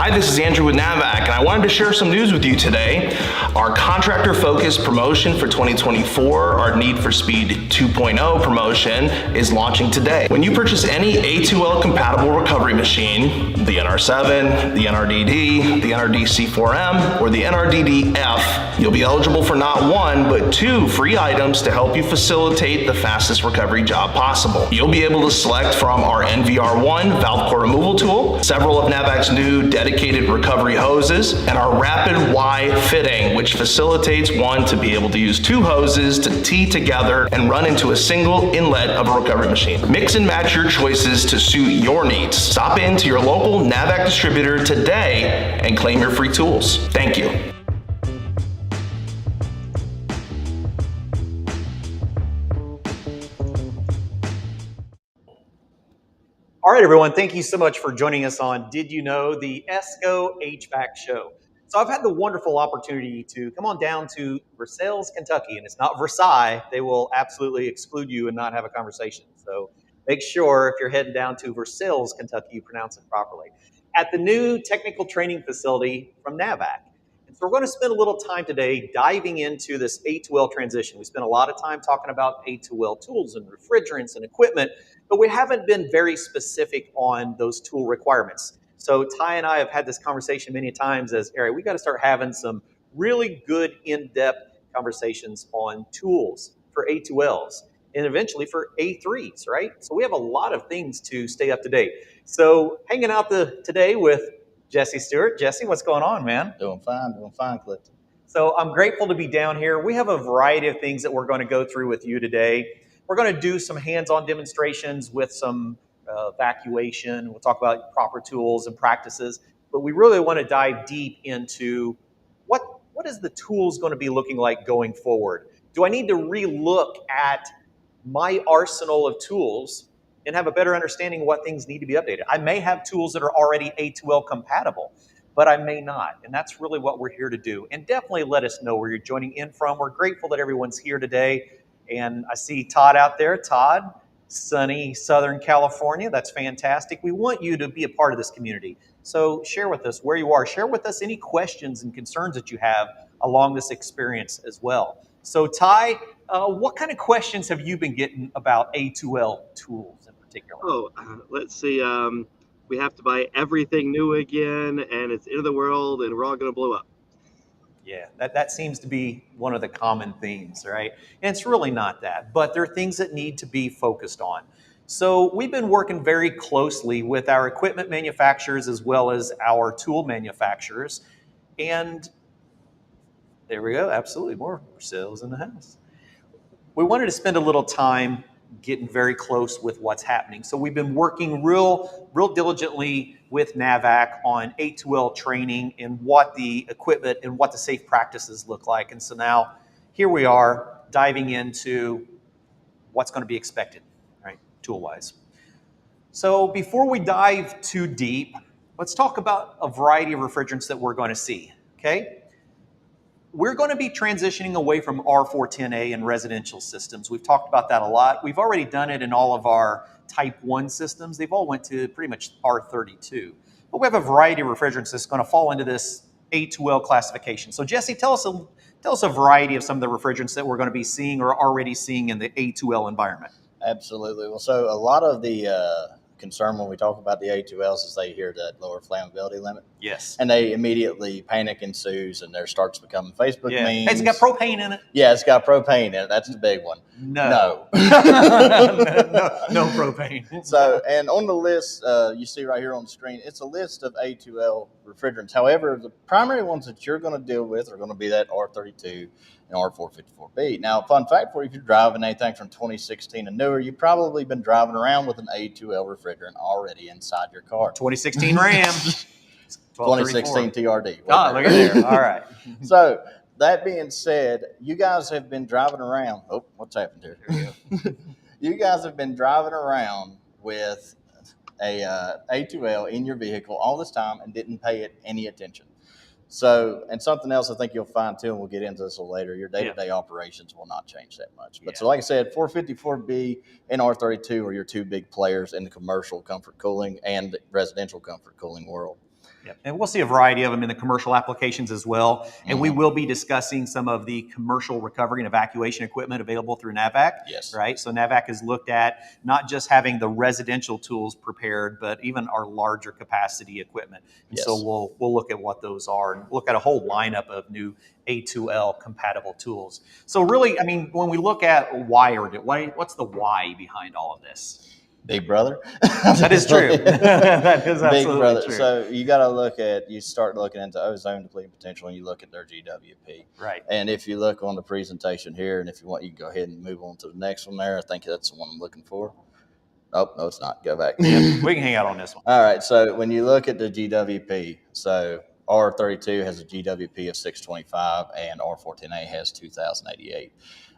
Hi, this is Andrew with NAVAC, and I wanted to share some news with you today. Our contractor-focused promotion for 2024, our Need for Speed 2.0 promotion, is launching today. When you purchase any A2L compatible recovery machine, the NR7, the NRDD, the NRDC4M, or the NRDDF, you'll be eligible for not one, but 2 free items to help you facilitate the fastest recovery job possible. You'll be able to select from our NVR1 valve core removal tool, several of NAVAC's new dedicated recovery hoses, and our Rapid Y fitting, which facilitates one to be able to use 2 hoses to tee together and run into a single inlet of a recovery machine. Mix and match your choices to suit your needs. Stop into your local NAVAC distributor today and claim your free tools. Thank you. All right, everyone, thank you so much for joining us on Did You Know, the ESCO HVAC show. So I've had the wonderful opportunity to come on down to Versailles, Kentucky, and it's not Versailles. They will absolutely exclude you and not have a conversation. So make sure if you're heading down to Versailles, Kentucky, you pronounce it properly. At the new technical training facility from NAVAC. And so we're going to spend a little time today diving into this A2L transition. We spent a lot of time talking about A2L tools and refrigerants and equipment, but we haven't been very specific on those tool requirements. So Ty and I have had this conversation many times as, Ari, we got to start having some really good in-depth conversations on tools for A2Ls and eventually for A3s, right? So we have a lot of things to stay up to date. So hanging out today with Jesse Stewart. Jesse, what's going on, man? Doing fine, Clifton. So I'm grateful to be down here. We have a variety of things that we're going to go through with you today. We're going to do some hands-on demonstrations with some evacuation. We'll talk about proper tools and practices, but we really want to dive deep into what is the tools going to be looking like going forward? Do I need to re-look at my arsenal of tools and have a better understanding of what things need to be updated? I may have tools that are already A2L compatible, but I may not, and that's really what we're here to do. And definitely let us know where you're joining in from. We're grateful that everyone's here today. And I see Todd out there. Todd, sunny Southern California. That's fantastic. We want you to be a part of this community. So share with us where you are. Share with us any questions and concerns that you have along this experience as well. So Ty, what kind of questions have you been getting about A2L tools in particular? Let's see. We have to buy everything new again, and it's end of the world, and we're all going to blow up. Yeah, that seems to be one of the common themes, right? And it's really not that, but there are things that need to be focused on. So we've been working very closely with our equipment manufacturers as well as our tool manufacturers. And there we go, absolutely, more sales in the house. We wanted to spend a little time getting very close with what's happening. So we've been working real diligently with NAVAC on A2L training and what the equipment and what the safe practices look like. And so now here we are diving into what's going to be expected, right, tool-wise. So before we dive too deep, let's talk about a variety of refrigerants that we're going to see, okay? We're going to be transitioning away from R410A in residential systems. We've talked about that a lot. We've already done it in all of our Type 1 systems. They've all went to pretty much R32. But we have a variety of refrigerants that's going to fall into this A2L classification. So Jesse, tell us a variety of some of the refrigerants that we're going to be seeing or already seeing in the A2L environment. Absolutely. Well, so a lot of the concern when we talk about the A2Ls is they hear that lower flammability limit. Yes. And they immediately panic ensues and there starts becoming Facebook memes. Hey, it's got propane in it. Yeah, it's got propane in it. That's the big one. No. no propane. So, and on the list you see right here on the screen, it's a list of A2L refrigerants. However, the primary ones that you're going to deal with are going to be that R32 and R454B. Now, fun fact for you, if you're driving anything from 2016 and newer, you've probably been driving around with an A2L refrigerant already inside your car. 2016 Ram. 2016 TRD. Oh, look at there. All right. So, that being said, you guys have been driving around. Oh, what's happened here? Here we go. You guys have been driving around with a A2L in your vehicle all this time and didn't pay it any attention. So, and something else I think you'll find too, and we'll get into this a little later, your day-to-day operations will not change that much. But so like I said, 454B and R32 are your two big players in the commercial comfort cooling and residential comfort cooling world. Yep. And we'll see a variety of them in the commercial applications as well. And we will be discussing some of the commercial recovery and evacuation equipment available through NAVAC. Yes. Right. So NAVAC has looked at not just having the residential tools prepared, but even our larger capacity equipment. And Yes. so we'll look at what those are and look at a whole lineup of new A2L compatible tools. So really, I mean, when we look at what's the why behind all of this? Big brother. That is true. That is absolutely Big brother. true. So you start looking into ozone depleting potential and you look at their GWP. Right. And if you look on the presentation here, and if you want, you can go ahead and move on to the next one there. I think that's the one I'm looking for. Oh, no, it's not. Go back. We can hang out on this one. All right. So when you look at the GWP, so R32 has a GWP of 625 and R14A has 2088.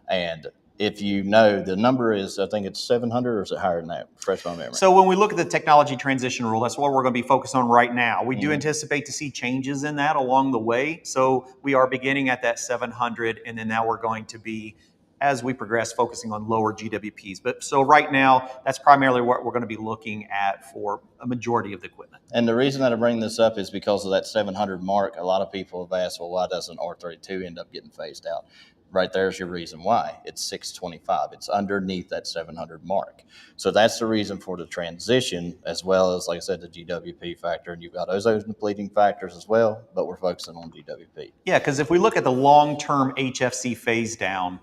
And if you know, the number is, I think it's 700, or is it higher than that? Refresh my memory. So when we look at the technology transition rule, that's what we're going to be focused on right now. We do anticipate to see changes in that along the way. So we are beginning at that 700, and then now we're going to be, as we progress, focusing on lower GWPs. But so right now, that's primarily what we're going to be looking at for a majority of the equipment. And the reason that I bring this up is because of that 700 mark. A lot of people have asked, well, why doesn't R32 end up getting phased out? Right there's your reason why. It's 625. It's underneath that 700 mark. So that's the reason for the transition, as well as, like I said, the GWP factor. And you've got ozone depleting factors as well, but we're focusing on GWP. Yeah, because if we look at the long-term HFC phase down,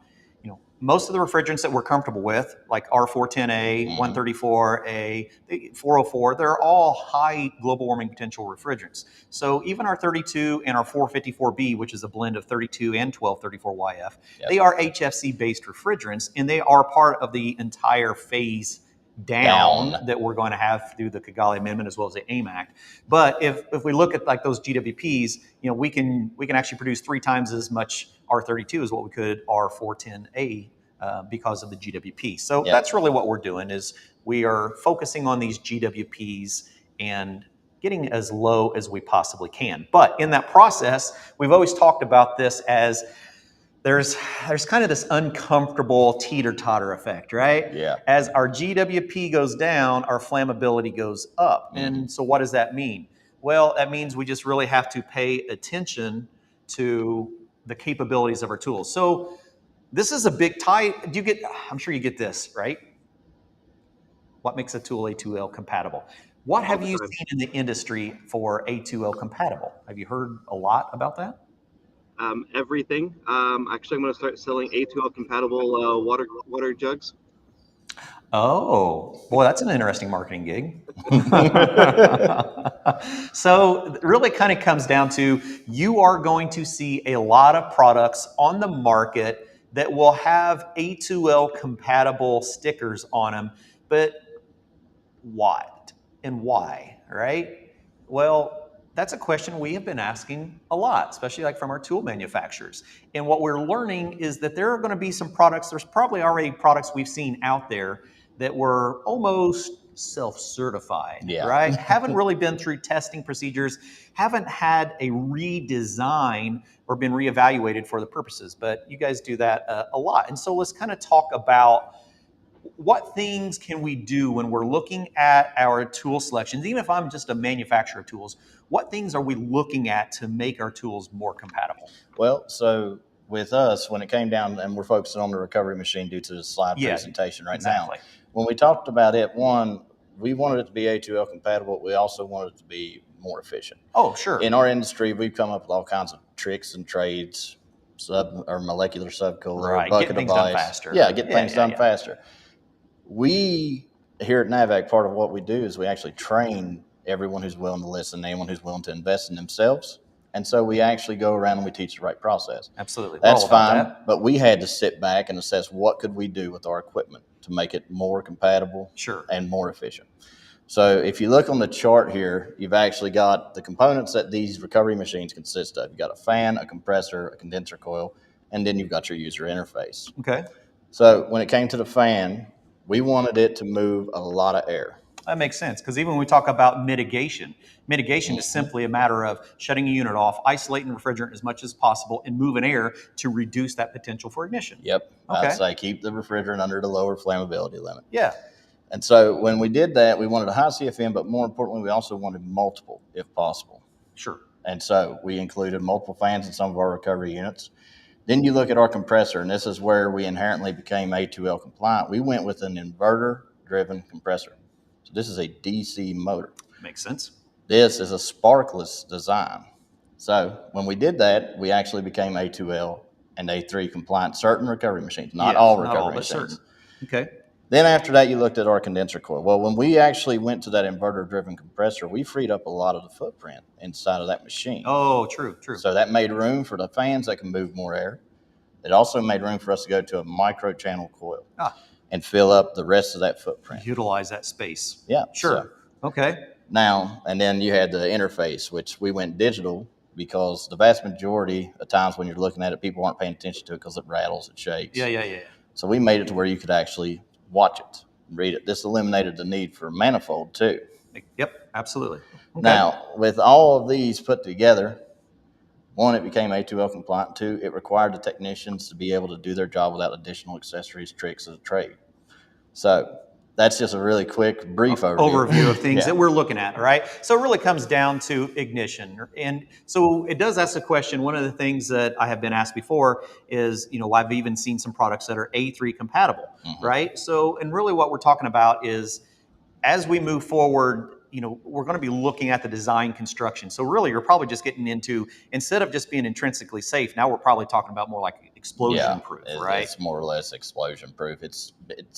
most of the refrigerants that we're comfortable with, like R410A, 134A, 404, they're all high global warming potential refrigerants. So even our 32 and our 454B, which is a blend of 32 and 1234YF, they are HFC-based refrigerants, and they are part of the entire phase down that we're going to have through the Kigali Amendment as well as the AIM Act. But if we look at like those GWPs, we can actually produce 3 times as much R32 as what we could R410A because of the GWP. So that's really what we're doing, is we are focusing on these GWPs and getting as low as we possibly can. But in that process, we've always talked about this as there's kind of this uncomfortable teeter-totter effect, right? Yeah. As our GWP goes down, our flammability goes up. And so what does that mean? Well, that means we just really have to pay attention to the capabilities of our tools. So this is a big tie. I'm sure you get this, right? What makes a tool A2L compatible? What have you seen in the industry for A2L compatible? Have you heard a lot about that? Everything. Actually, I'm going to start selling A2L compatible water jugs. Oh, boy, that's an interesting marketing gig. So it really kind of comes down to, you are going to see a lot of products on the market that will have A2L compatible stickers on them, but what and why, right? Well, that's a question we have been asking a lot, especially like from our tool manufacturers. And what we're learning is that there are going to be some products, there's probably already products we've seen out there that were almost self-certified, right? Haven't really been through testing procedures, haven't had a redesign or been reevaluated for the purposes, but you guys do that a lot. And so let's kind of talk about what things can we do when we're looking at our tool selections. Even if I'm just a manufacturer of tools, what things are we looking at to make our tools more compatible? Well, so with us, when it came down, and we're focusing on the recovery machine due to the slide presentation right now, when we talked about it, one, we wanted it to be A2L compatible. We also wanted it to be more efficient. Oh, sure. In our industry, we've come up with all kinds of tricks and trades, molecular subcooler, bucket things device. done faster. Get things done faster. We, here at NAVAC, part of what we do is we actually train everyone who's willing to listen, anyone who's willing to invest in themselves. And so we actually go around and we teach the right process. Absolutely. That's fine, but we had to sit back and assess what could we do with our equipment to make it more compatible and more efficient. So if you look on the chart here, you've actually got the components that these recovery machines consist of. You've got a fan, a compressor, a condenser coil, and then you've got your user interface. Okay. So when it came to the fan, we wanted it to move a lot of air. That makes sense, because even when we talk about mitigation is simply a matter of shutting a unit off, isolating refrigerant as much as possible, and moving air to reduce that potential for ignition. Yep. Okay. I'd say keep the refrigerant under the lower flammability limit. Yeah. And so when we did that, we wanted a high CFM, but more importantly, we also wanted multiple if possible. Sure. And so we included multiple fans in some of our recovery units. Then you look at our compressor, and this is where we inherently became A2L compliant. We went with an inverter-driven compressor. So this is a DC motor. Makes sense. This is a sparkless design. So when we did that, we actually became A2L and A3 compliant. Certain recovery machines, not all recovery machines. Certain. Okay. Then after that, you looked at our condenser coil. Well, when we actually went to that inverter-driven compressor, we freed up a lot of the footprint inside of that machine. Oh, true. So that made room for the fans that can move more air. It also made room for us to go to a micro-channel coil and fill up the rest of that footprint. Utilize that space. Yeah. Sure. Okay. Now, and then you had the interface, which we went digital because the vast majority of times when you're looking at it, people aren't paying attention to it because it rattles, it shakes. Yeah. So we made it to where you could actually watch it, read it. This eliminated the need for manifold too. Yep, absolutely. Okay. Now, with all of these put together, one, it became A2L compliant. Two, it required the technicians to be able to do their job without additional accessories, tricks of the trade. So that's just a really quick, brief overview of things that we're looking at, all right? So it really comes down to ignition. And so it does ask the question, one of the things that I have been asked before is, I've even seen some products that are A3 compatible, right? So, and really what we're talking about is as we move forward, we're going to be looking at the design construction. So really, you're probably just getting into, instead of just being intrinsically safe, now we're probably talking about more like explosion proof, right? It's more or less explosion proof. It's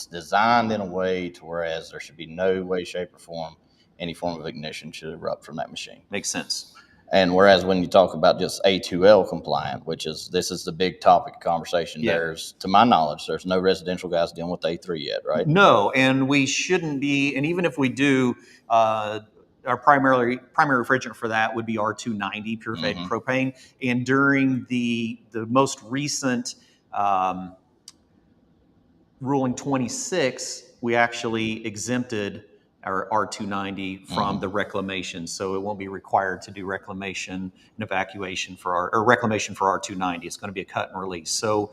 designed in a way to whereas there should be no way, shape, or form any form of ignition should erupt from that machine. Makes sense. And whereas when you talk about just A2L compliant, this is the big topic of conversation, to my knowledge, there's no residential guys dealing with A3 yet, right? No, and we shouldn't be, and even if we do, our primary refrigerant for that would be R290, purified propane. And during the most recent ruling 26, we actually exempted our R290 from the reclamation, so it won't be required to do reclamation and evacuation for reclamation for R290. It's going to be a cut and release. So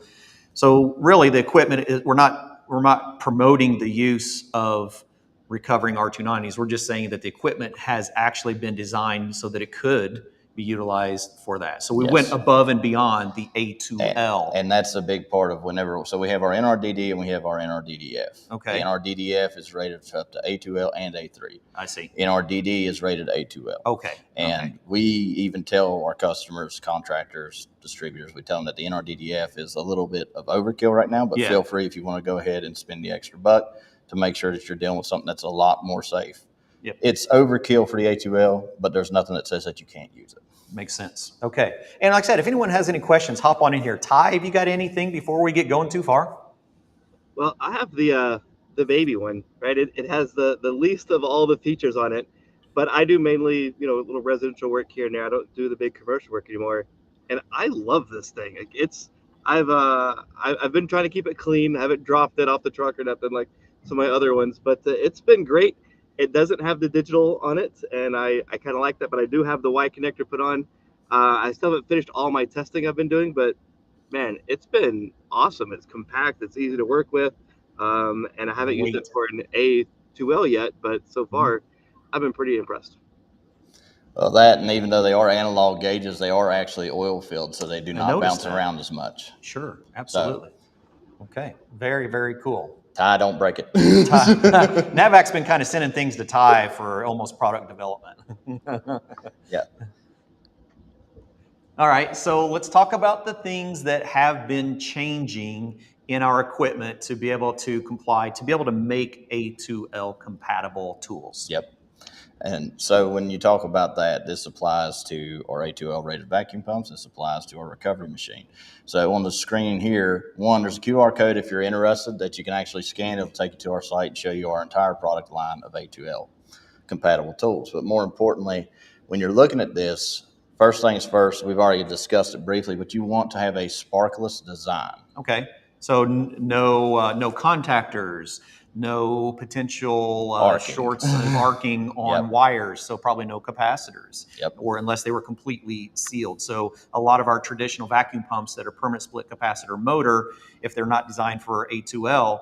really, the equipment is, we're not promoting the use of recovering R290s. We're just saying that the equipment has actually been designed so that it could be utilized for that. So we went above and beyond the A2L. And that's a big part of so we have our NRDD and we have our NRDDF. Okay. The NRDDF is rated up to A2L and A3. I see. NRDD is rated A2L. Okay. And we even tell our customers, contractors, distributors, we tell them that the NRDDF is a little bit of overkill right now, but feel free if you want to go ahead and spend the extra buck to make sure that you're dealing with something that's a lot more safe. Yep. It's overkill for the A2L, but there's nothing that says that you can't use it. Makes sense. Okay. And like I said, if anyone has any questions, hop on in here. Ty, have you got anything before we get going too far? Well, I have the baby one, right? It has the least of all the features on it, but I do mainly, a little residential work here and there. I don't do the big commercial work anymore. And I love this thing. I've been trying to keep it clean. I haven't dropped it off the truck or nothing like some of my other ones, but it's been great. It doesn't have the digital on it, and I kind of like that, but I do have the Y connector put on. I still haven't finished all my testing I've been doing, but man, it's been awesome. It's compact, it's easy to work with, and I haven't used it for an A2L yet, but so far I've been pretty impressed. Well, that, and even though they are analog gauges, they are actually oil filled, so they do not bounce around as much. Sure, absolutely. Okay, very, very cool. Ty, don't break it. NAVAC's been kind of sending things to Ty for almost product development. Yeah. All right, so let's talk about the things that have been changing in our equipment to be able to comply, to be able to make A2L compatible tools. Yep. And so when you talk about that, this applies to our A2L rated vacuum pumps. This applies to our recovery machine. So on the screen here, there's a QR code if you're interested that you can actually scan. It'll take you to our site and show you our entire product line of A2L compatible tools. But more importantly, when you're looking at this, first things first, we've already discussed it briefly, but you want to have a sparkless design. Okay. So no contactors, no potential shorts and arcing on wires, so probably no capacitors, or unless they were completely sealed. So a lot of our traditional vacuum pumps that are permanent split capacitor motor, if they're not designed for A2L,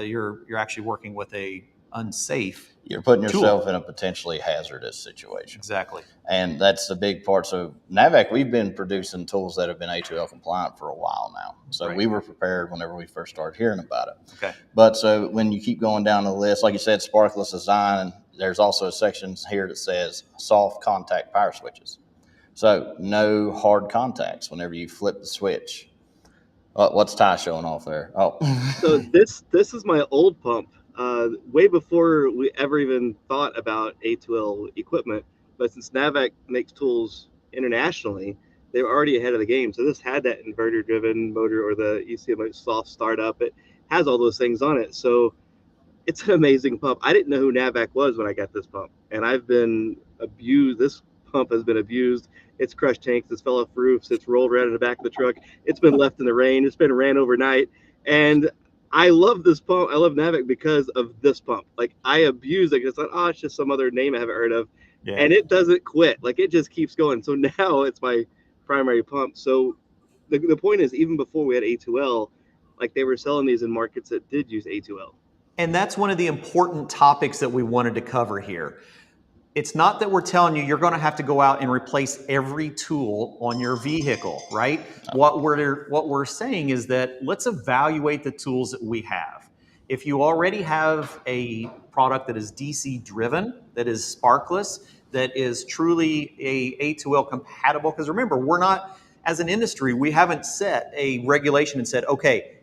you're actually working with a unsafe. You're putting tool. yourself in a potentially hazardous situation. Exactly. And that's the big part. So NAVAC, we've been producing tools that have been A2L compliant for a while now. So Right. we were prepared whenever we first started hearing about it. Okay. But so when you keep going down the list, like you said, sparkless design, there's also a section here that says soft contact power switches. So no hard contacts whenever you flip the switch. What's Ty showing off there? Oh, So this is my old pump, way before we ever even thought about A2L equipment. But since NAVAC makes tools internationally, they were already ahead of the game. So this had that inverter-driven motor, or the ECM soft startup. It has all those things on it. So it's an amazing pump. I didn't know who NAVAC was when I got this pump, and I've been abused. This pump has been abused. It's crushed tanks, it's fell off roofs, it's rolled around in the back of the truck, it's been left in the rain, it's been ran overnight. And I love this pump. I love NAVAC because of this pump. Like, I abuse it because I thought, oh, it's just some other name I haven't heard of. Yeah. And it doesn't quit. Like, it just keeps going. So now it's my primary pump. So the point is, even before we had A2L, like, they were selling these in markets that did use A2L. And that's one of the important topics that we wanted to cover here. It's not that we're telling you you're going to have to go out and replace every tool on your vehicle, right? What we're saying is that let's evaluate the tools that we have. If you already have a product that is DC driven, that is sparkless, that is truly a A2L compatible, because remember, we're not, as an industry, we haven't set a regulation and said, okay,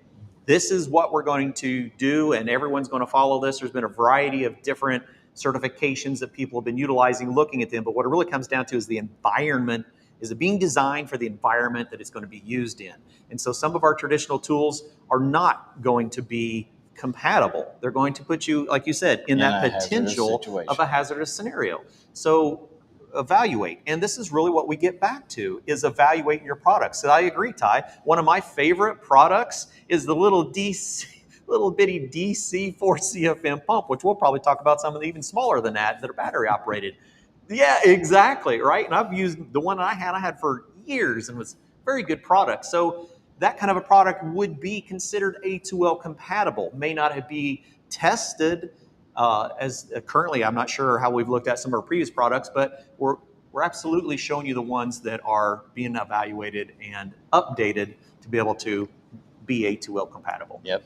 this is what we're going to do and everyone's going to follow this. There's been a variety of different certifications that people have been utilizing, looking at them. But what it really comes down to is the environment. Is it being designed for the environment that it's going to be used in? And so some of our traditional tools are not going to be compatible. They're going to put you, like you said, in that potential of a hazardous scenario. So evaluate. And this is really what we get back to, is evaluating your products. So I agree, Ty. One of my favorite products is the little bitty DC 4 CFM pump, which we'll probably talk about some of the even smaller than that are battery operated. Yeah, exactly, right? And I've used the one I had for years and was a very good product. So that kind of a product would be considered A2L compatible. May not be tested as currently. I'm not sure how we've looked at some of our previous products, but we're absolutely showing you the ones that are being evaluated and updated to be able to be A2L compatible. Yep.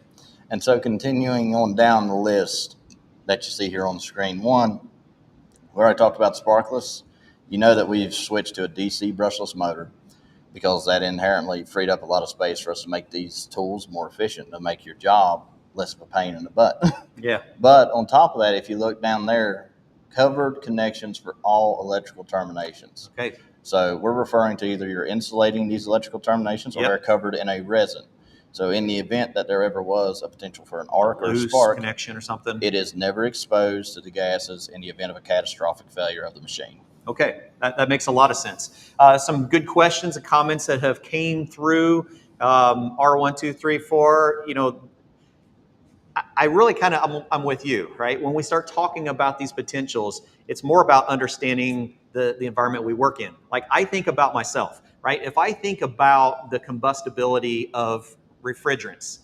And so continuing on down the list that you see here on the screen, one, where I talked about sparkless, you know that we've switched to a DC brushless motor because that inherently freed up a lot of space for us to make these tools more efficient, to make your job less of a pain in the butt. Yeah. But on top of that, if you look down there, covered connections for all electrical terminations. Okay. So we're referring to either you're insulating these electrical terminations or they're covered in a resin. So in the event that there ever was a potential for an arc or a spark connection or something, it is never exposed to the gases in the event of a catastrophic failure of the machine. Okay, that makes a lot of sense. Some good questions and comments that have came through. R1, 2, 3, 4. You know, I really I'm with you, right? When we start talking about these potentials, it's more about understanding the environment we work in. Like, I think about myself, right? If I think about the combustibility of refrigerants,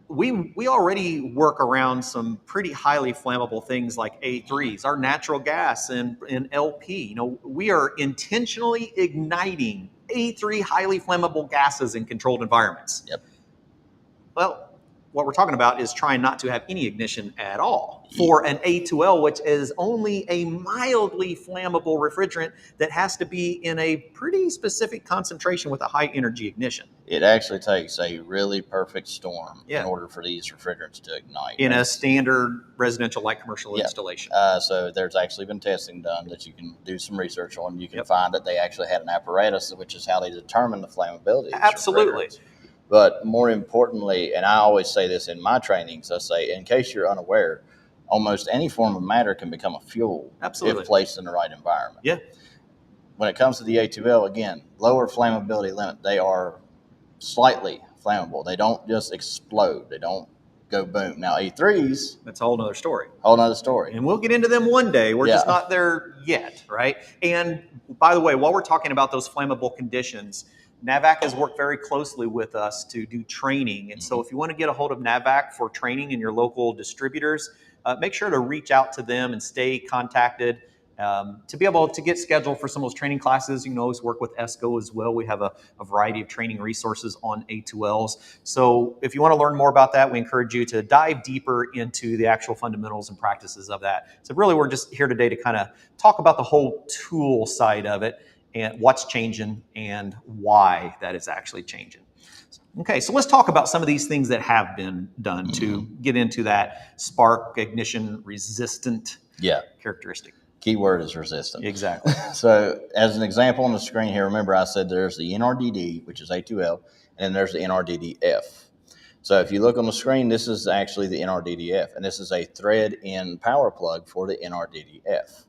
we already work around some pretty highly flammable things like A3s, our natural gas and LP. You know, we are intentionally igniting A3 highly flammable gases in controlled environments. Yep. Well, what we're talking about is trying not to have any ignition at all for an A2L, which is only a mildly flammable refrigerant that has to be in a pretty specific concentration with a high energy ignition. It actually takes a really perfect storm in order for these refrigerants to ignite. In a standard residential light commercial installation. So there's actually been testing done that you can do some research on. You can find that they actually had an apparatus, which is how they determine the flammability of Absolutely. refrigerants. But more importantly, and I always say this in my trainings, I say, in case you're unaware, almost any form of matter can become a fuel if placed in the right environment. Yeah. When it comes to the A2L, again, lower flammability limit. They are slightly flammable. They don't just explode. They don't go boom. Now, A3s, that's a whole nother story. And we'll get into them one day. We're just not there yet, right? And by the way, while we're talking about those flammable conditions, NAVAC has worked very closely with us to do training. And so if you want to get a hold of NAVAC for training in your local distributors, make sure to reach out to them and stay contacted. To be able to get scheduled for some of those training classes, you can always work with ESCO as well. We have a variety of training resources on A2Ls. So if you want to learn more about that, we encourage you to dive deeper into the actual fundamentals and practices of that. So really, we're just here today to kind of talk about the whole tool side of it and what's changing and why that is actually changing. Okay, so let's talk about some of these things that have been done to get into that spark ignition resistant characteristic. Keyword is resistant. Exactly. So as an example on the screen here, remember I said there's the NRDD, which is A2L, and there's the NRDDF. So if you look on the screen, this is actually the NRDDF, and this is a thread-in power plug for the NRDDF.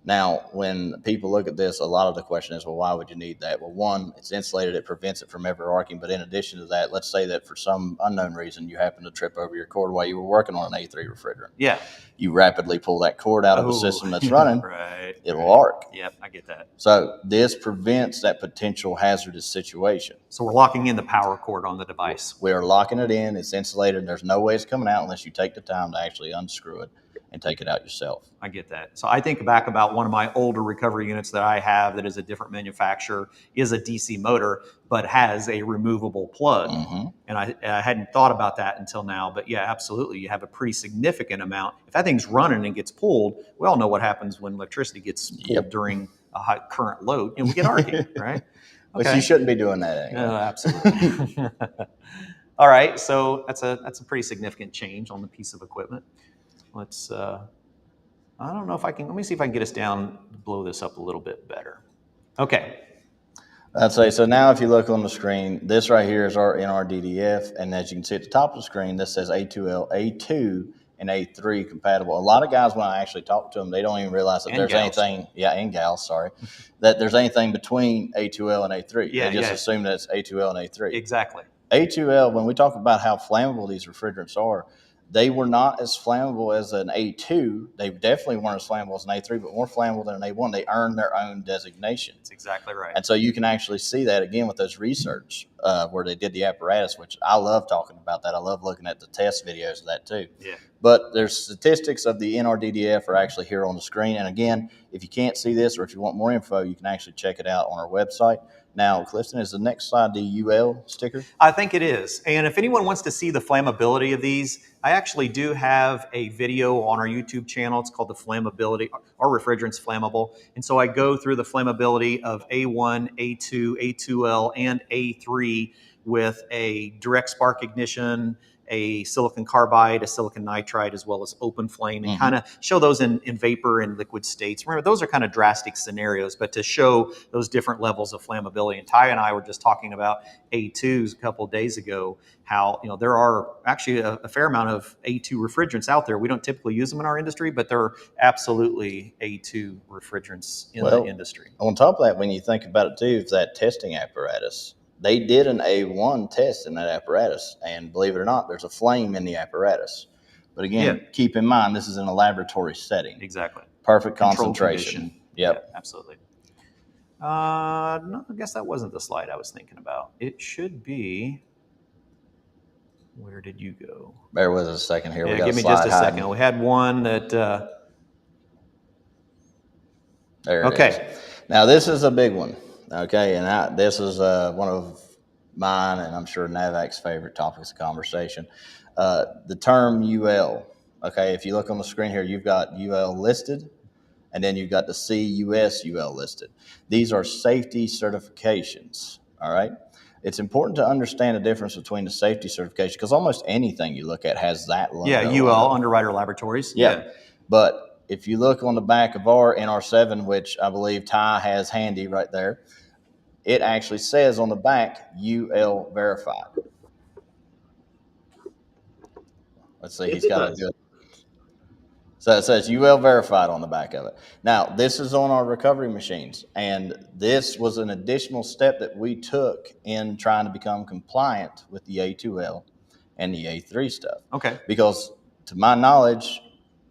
Now, when people look at this, a lot of the question is, well, why would you need that? Well, one, it's insulated. It prevents it from ever arcing. But in addition to that, let's say that for some unknown reason, you happen to trip over your cord while you were working on an A3 refrigerant. Yeah. You rapidly pull that cord out of a system that's running. Right. It will arc. Yep, I get that. So this prevents that potential hazardous situation. So we're locking in the power cord on the device. We are locking it in. It's insulated. And there's no way it's coming out unless you take the time to actually unscrew it and take it out yourself. I get that. So I think back about one of my older recovery units that I have that is a different manufacturer, is a DC motor, but has a removable plug. And I hadn't thought about that until now. But yeah, absolutely. You have a pretty significant amount. If that thing's running and gets pulled, we all know what happens when electricity gets pulled during a high current load, and we get arcing, right? Okay. But you shouldn't be doing that anyway. No, absolutely. All right. So that's a pretty significant change on the piece of equipment. Let's, I don't know if I can, let me see if I can get us down, blow this up a little bit better. Okay. I'd say, so now if you look on the screen, this right here is our NRDDF, and as you can see at the top of the screen, this says A2L, A2, and A3 compatible. A lot of guys, when I actually talk to them, they don't even realize that there's anything, and gals, sorry, that there's anything between A2L and A3. They just assume that it's A2L and A3. Exactly. A2L, when we talk about how flammable these refrigerants are, they were not as flammable as an A2. They definitely weren't as flammable as an A3, but more flammable than an A1. They earned their own designation. That's exactly right. And so you can actually see that again with those research where they did the apparatus, which I love talking about that. I love looking at the test videos of that too. Yeah. But there's statistics of the NRDDF are actually here on the screen. And again, if you can't see this or if you want more info, you can actually check it out on our website. Now, Clifton, is the next slide the UL sticker? I think it is. And if anyone wants to see the flammability of these, I actually do have a video on our YouTube channel. It's called The Flammability, Are Refrigerants Flammable? And so I go through the flammability of A1, A2, A2L, and A3 with a direct spark ignition, a silicon carbide, a silicon nitride, as well as open flame, and kind of show those in vapor and liquid states. Remember, those are kind of drastic scenarios, but to show those different levels of flammability. And Ty and I were just talking about A2s a couple of days ago, how there are actually a fair amount of A2 refrigerants out there. We don't typically use them in our industry, but there are absolutely A2 refrigerants in the industry. On top of that, when you think about it too, is that testing apparatus. They did an A1 test in that apparatus, and believe it or not, there's a flame in the apparatus. But again, keep in mind, this is in a laboratory setting. Exactly. Perfect concentration. Yep. Absolutely. No, I guess that wasn't the slide I was thinking about. It should be, where did you go? Bear with us a second here. Yeah, give me just a second. We had one that, there it is. Now, this is a big one. Okay, and this is one of mine, and I'm sure NAVAC's favorite topics of conversation. The term UL. Okay, if you look on the screen here, you've got UL listed, and then you've got the CUS UL listed. These are safety certifications, all right? It's important to understand the difference between the safety certification, because almost anything you look at has that logo. Yeah, UL, Underwriter Laboratories. Yeah, but if you look on the back of our NR7, which I believe Ty has handy right there, it actually says on the back, UL verified. Let's see, he's got it good. So it says UL verified on the back of it. Now, this is on our recovery machines, and this was an additional step that we took in trying to become compliant with the A2L and the A3 stuff. Okay. Because to my knowledge,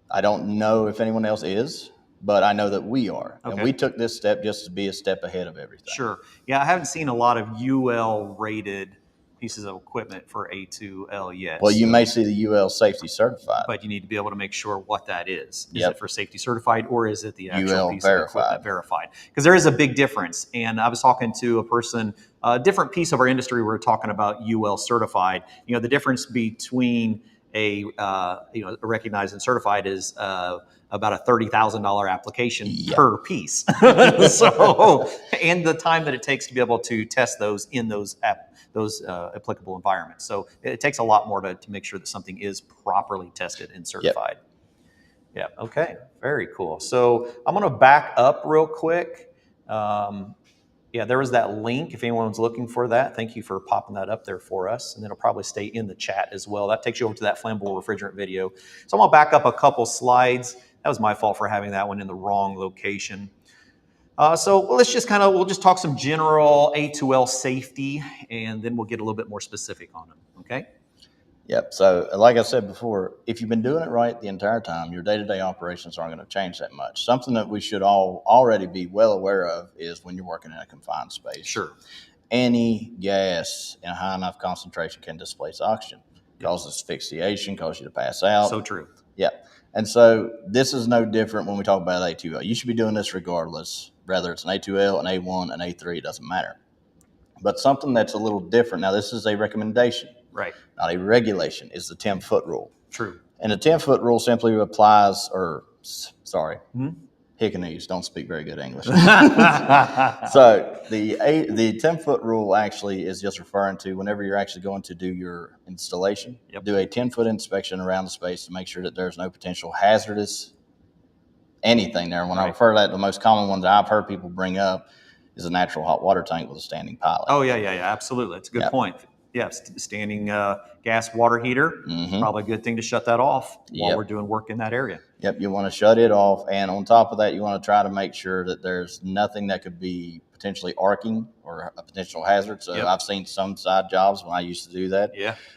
I don't know if anyone else is, but I know that we are. Okay. And we took this step just to be a step ahead of everything. Sure. Yeah, I haven't seen a lot of UL rated pieces of equipment for A2L yet. Well, you may see the UL safety certified. But you need to be able to make sure what that is. Is Yep. it for safety certified, or is it the actual UL piece verified. of equipment verified? Because there is a big difference. And I was talking to a person, a different piece of our industry, we were talking about UL certified. You know, the difference between a recognized and certified is about a $30,000 application per piece. So, and the time that it takes to be able to test those in those applicable environments. So it takes a lot more to make sure that something is properly tested and certified. Yeah. Okay. Very cool. So I'm going to back up real quick. Yeah, there was that link. If anyone's looking for that, thank you for popping that up there for us. And then it'll probably stay in the chat as well. That takes you over to that flammable refrigerant video. So I'm going to back up a couple slides. That was my fault for having that one in the wrong location. So let's just we'll just talk some general A2L safety, and then we'll get a little bit more specific on them. Okay. Yep. So like I said before, if you've been doing it right the entire time, your day-to-day operations aren't going to change that much. Something that we should all already be well aware of is when you're working in a confined space. Sure. Any gas in a high enough concentration can displace oxygen, causes asphyxiation, cause you to pass out. So true. Yeah. And so this is no different when we talk about A2L. You should be doing this regardless, whether it's an A2L, an A1, an A3, it doesn't matter. But something that's a little different, now this is a recommendation. Right. Not a regulation, is the 10-foot rule. True. And the 10-foot rule simply applies, Hickanese don't speak very good English. So the 10-foot rule actually is just referring to whenever you're actually going to do your installation, do a 10-foot inspection around the space to make sure that there's no potential hazardous anything there. When I refer to that, the most common one that I've heard people bring up is a natural hot water tank with a standing pilot. Oh, yeah, absolutely. That's a good point. Yeah, standing gas water heater, probably a good thing to shut that off while we're doing work in that area. Yep, you want to shut it off. And on top of that, you want to try to make sure that there's nothing that could be potentially arcing or a potential hazard. So I've seen some side jobs when I used to do that,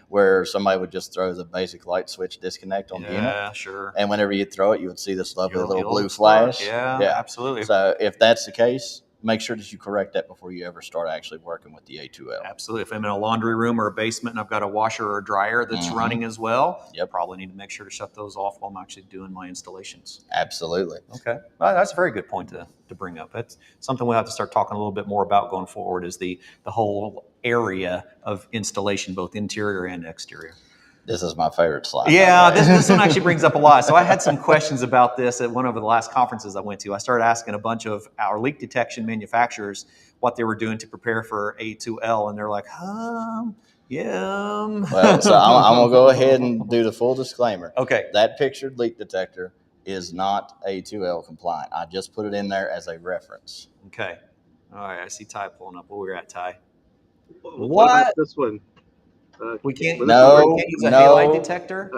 where somebody would just throw the basic light switch disconnect on the unit. Yeah, sure. And whenever you throw it, you would see this lovely little blue flash. Yeah, absolutely. So if that's the case, make sure that you correct that before you ever start actually working with the A2L. Absolutely. If I'm in a laundry room or a basement and I've got a washer or a dryer that's running as well, probably need to make sure to shut those off while I'm actually doing my installations. Absolutely. Okay. Well, that's a very good point to bring up. That's something we'll have to start talking a little bit more about going forward, is the whole area of installation, both interior and exterior. This is my favorite slide. Yeah, this one actually brings up a lot. So I had some questions about this at one of the last conferences I went to. I started asking a bunch of our leak detection manufacturers what they were doing to prepare for A2L, and they're like, Well, so I'm going to go ahead and do the full disclaimer. Okay. That pictured leak detector is not A2L compliant. I just put it in there as a reference. Okay. All right, I see Ty pulling up. Where we're at, Ty. What about this one? We can't use a halide detector?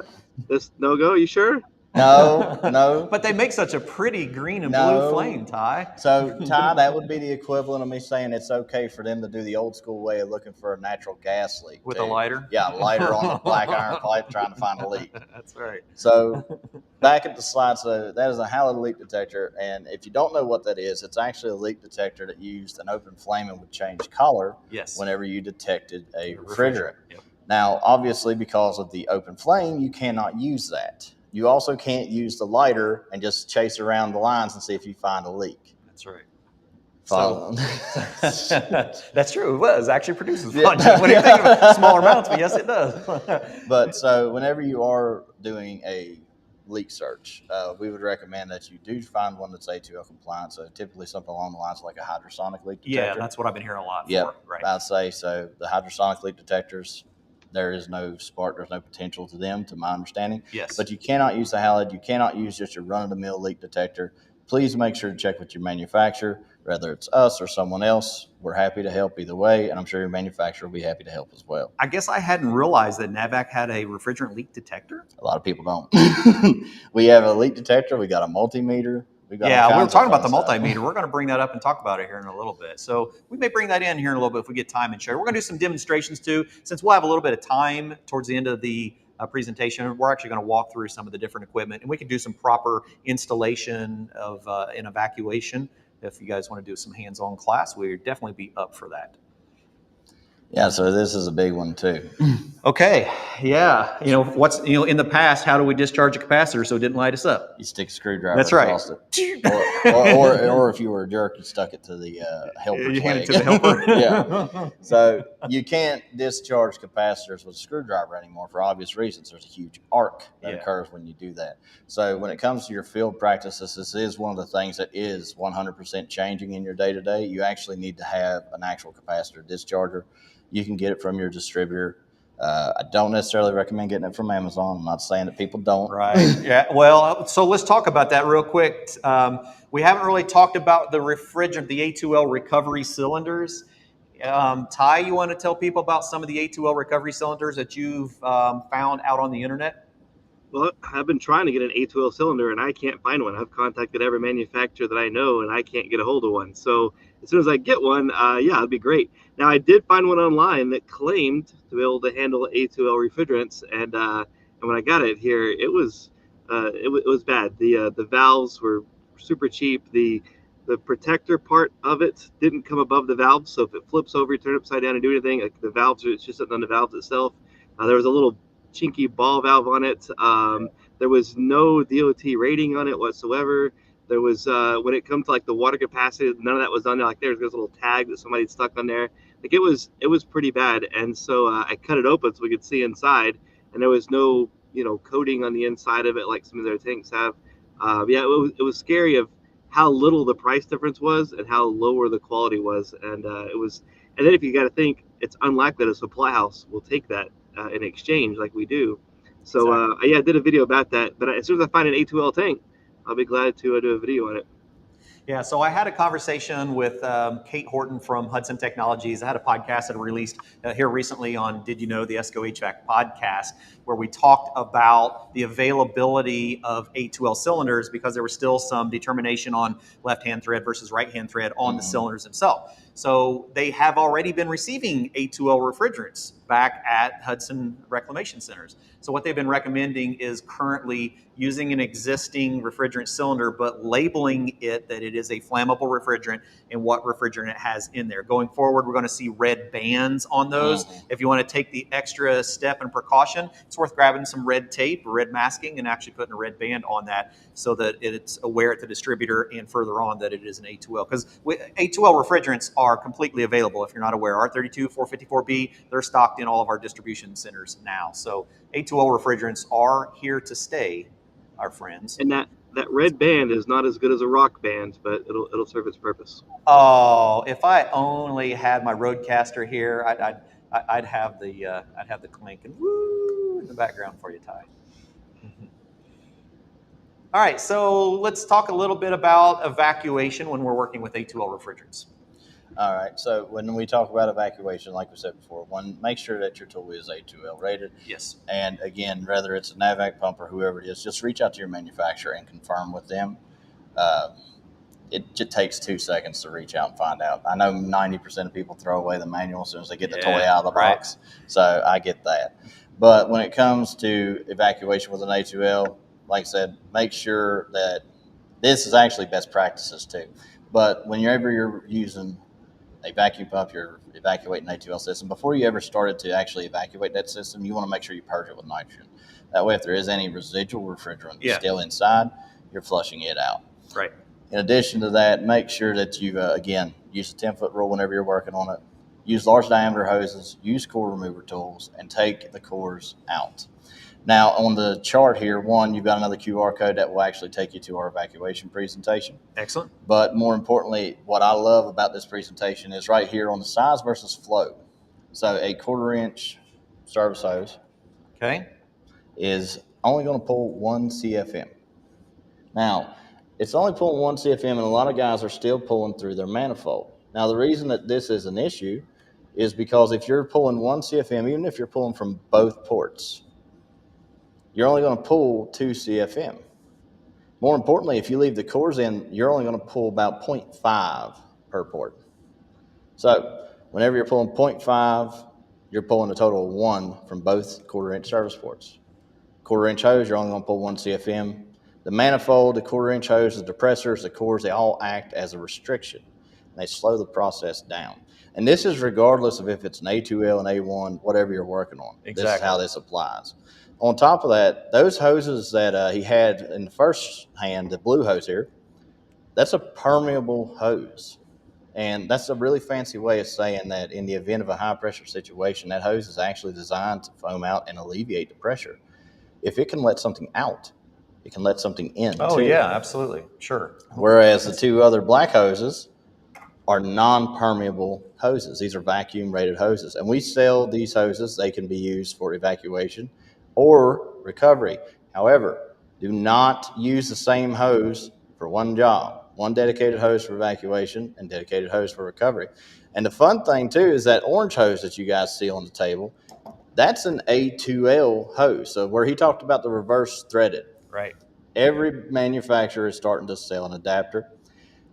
This no-go, you sure? No. But they make such a pretty green and blue flame, Ty. So, Ty, that would be the equivalent of me saying it's okay for them to do the old school way of looking for a natural gas leak. With a lighter? Yeah, a lighter on a black iron pipe trying to find a leak. That's right. So, back at the slide, so that is a halide leak detector. And if you don't know what that is, it's actually a leak detector that used an open flame and would change color whenever you detected a refrigerant. Yep. Now, obviously, because of the open flame, you cannot use that. You also can't use the lighter and just chase around the lines and see if you find a leak. That's right. So, that's true. It was actually produces fun. What do you think of it? Smaller amounts, but yes, it does. But so whenever you are doing a leak search, we would recommend that you do find one that's A2L compliant. So typically something along the lines of like a hydrosonic leak detector. Yeah, that's what I've been hearing a lot for. Right. I'd say so. The hydrosonic leak detectors, there is no spark, there's no potential to them, to my understanding. Yes. But you cannot use the halide. You cannot use just your run-of-the-mill leak detector. Please make sure to check with your manufacturer, whether it's us or someone else. We're happy to help either way, and I'm sure your manufacturer will be happy to help as well. I guess I hadn't realized that NAVAC had a refrigerant leak detector. A lot of people don't. We have a leak detector. We got a multimeter. We were talking about the multimeter. We're going to bring that up and talk about it here in a little bit. So we may bring that in here in a little bit if we get time and show. We're going to do some demonstrations too, since we'll have a little bit of time towards the end of the presentation. We're actually going to walk through some of the different equipment, and we can do some proper installation of an evacuation. If you guys want to do some hands-on class, we'd definitely be up for that. Yeah, so this is a big one too. Okay, yeah. In the past, how do we discharge a capacitor so it didn't light us up? You stick a screwdriver That's right. across it. Or if you were a jerk, you stuck it to the helper's You hand it leg. to the helper. Yeah. So you can't discharge capacitors with a screwdriver anymore for obvious reasons. There's a huge arc that occurs when you do that. So when it comes to your field practices, this is one of the things that is 100% changing in your day-to-day. You actually need to have an actual capacitor discharger. You can get it from your distributor. I don't necessarily recommend getting it from Amazon. I'm not saying that people don't. Right. Yeah. Well, so let's talk about that real quick. We haven't really talked about the refrigerant, the A2L recovery cylinders. Ty, you want to tell people about some of the A2L recovery cylinders that you've found out on the internet? Well, I've been trying to get an A2L cylinder and I can't find one. I've contacted every manufacturer that I know and I can't get a hold of one. So as soon as I get one, yeah, it'd be great. Now, I did find one online that claimed to be able to handle A2L refrigerants, and when I got it here, it was bad. The valves were super cheap. The protector part of it didn't come above the valve, so if it flips over, you turn it upside down and do anything, like the valves, it's just sitting on the valves itself. There was a little chinky ball valve on it. There was no DOT rating on it whatsoever. There was when it comes to like the water capacity, none of that was on there. Like there's a little tag that somebody stuck on there. Like it was pretty bad. And so I cut it open so we could see inside, and there was no coating on the inside of it like some of their tanks have. Yeah, it was scary of how little the price difference was and how lower the quality was. And it was. And then if you got to think, it's unlikely that a supply house will take that in exchange like we do. So yeah, I did a video about that. But as soon as I find an A2L tank, I'll be glad to do a video on it. Yeah, so I had a conversation with Kate Horton from Hudson Technologies. I had a podcast that I released here recently on Did You Know, the ESCO HVAC podcast, where we talked about the availability of A2L cylinders because there was still some determination on left-hand thread versus right-hand thread on the cylinders themselves. So they have already been receiving A2L refrigerants back at Hudson Reclamation Centers. So what they've been recommending is currently using an existing refrigerant cylinder, but labeling it that it is a flammable refrigerant and what refrigerant it has in there. Going forward, we're going to see red bands on those. If you want to take the extra step and precaution, it's worth grabbing some red tape or red masking and actually putting a red band on that so that it's aware at the distributor and further on that it is an A2L. Because A2L refrigerants are completely available if you're not aware. R32, 454B, they're stocked in all of our distribution centers now. So A2L refrigerants are here to stay, our friends. And that red band is not as good as a rock band, but it'll serve its purpose. Oh, if I only had my Roadcaster here, I'd have the clink and woo in the background for you, Ty. All right, so let's talk a little bit about evacuation when we're working with A2L refrigerants. All right, so when we talk about evacuation, like we said before, one, make sure that your tool is A2L rated. Yes. And again, whether it's a NAVAC pump or whoever it is, just reach out to your manufacturer and confirm with them. It just takes 2 seconds to reach out and find out. I know 90% of people throw away the manual as soon as they get the toy out of the box, so I get that. But when it comes to evacuation with an A2L, like I said, make sure that this is actually best practices too. But whenever you're using a vacuum pump, you're evacuating an A2L system, before you ever started to actually evacuate that system, you want to make sure you purge it with nitrogen. That way, if there is any residual refrigerant still inside, you're flushing it out. Right. In addition to that, make sure that you, again, use the 10-foot rule whenever you're working on it. Use large diameter hoses, use core remover tools, and take the cores out. Now, on the chart here, you've got another QR code that will actually take you to our evacuation presentation. Excellent. But more importantly, what I love about this presentation is right here on the size versus flow. So a 1/4 inch service hose is only going to pull 1 CFM. Now, it's only pulling 1 CFM, and a lot of guys are still pulling through their manifold. Now, the reason that this is an issue is because if you're pulling 1 CFM, even if you're pulling from both ports, you're only going to pull 2 CFM. More importantly, if you leave the cores in, you're only going to pull about 0.5 per port. So whenever you're pulling 0.5, you're pulling a total of 1 from both 1/4 inch service ports. Quarter-inch hose, you're only going to pull 1 CFM. The manifold, the quarter-inch hose, the depressors, the cores, they all act as a restriction. They slow the process down. And this is regardless of if it's an A2L, an A1, whatever you're working on. Exactly. This is how this applies. On top of that, those hoses that he had in the first hand, the blue hose here, that's a permeable hose. And that's a really fancy way of saying that in the event of a high pressure situation, that hose is actually designed to foam out and alleviate the pressure. If it can let something out, it can let something in Oh, too. yeah, absolutely. Sure. Whereas the two other black hoses are non-permeable hoses. These are vacuum rated hoses. And we sell these hoses. They can be used for evacuation or recovery. However, do not use the same hose for one job. One dedicated hose for evacuation and dedicated hose for recovery. And the fun thing too is that orange hose that you guys see on the table, that's an A2L hose. So where he talked about the reverse threaded. Right. Every manufacturer is starting to sell an adapter.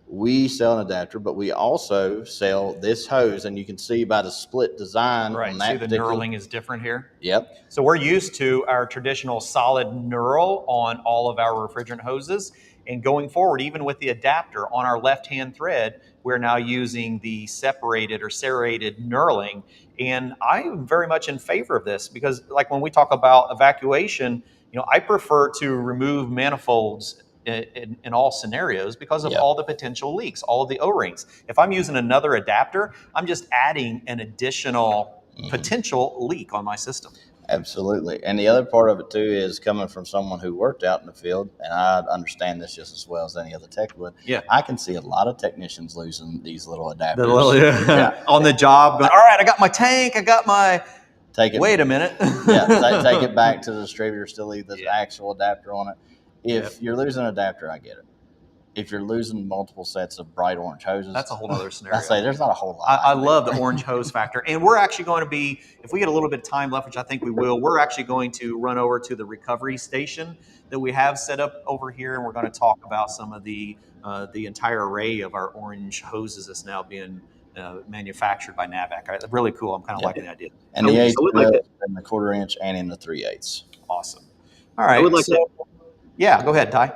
We sell an adapter, but we also sell this hose, and you can see by the split design Right. on that See, the knurling is different here. Yep. So we're used to our traditional solid knurl on all of our refrigerant hoses. And going forward, even with the adapter on our left-hand thread, we're now using the separated or serrated knurling. And I'm very much in favor of this because, like when we talk about evacuation, I prefer to remove manifolds in all scenarios because of all the potential leaks, all of the O-rings. If I'm using another adapter, I'm just adding an additional potential leak on my system. Absolutely. And the other part of it too is coming from someone who worked out in the field, and I understand this just as well as any other tech would. Yeah. I can see a lot of technicians losing these little adapters. Yeah. On the job, going, all right, I got my tank, I got my... Wait a minute. Take it back to the distributor, still leave the actual adapter on it. If you're losing an adapter, I get it. If you're losing multiple sets of bright orange hoses, that's a whole other scenario. I say there's not a whole lot. I love the orange hose factor. And we're actually going to be, if we get a little bit of time left, which I think we will, we're actually going to run over to the recovery station that we have set up over here. And we're going to talk about some of the entire array of our orange hoses that's now being manufactured by NAVAC. Right? Really cool. I'm kind of liking the idea. And the A2L in the quarter-inch and in the 3/8. Awesome. All right. Yeah, go ahead, Ty.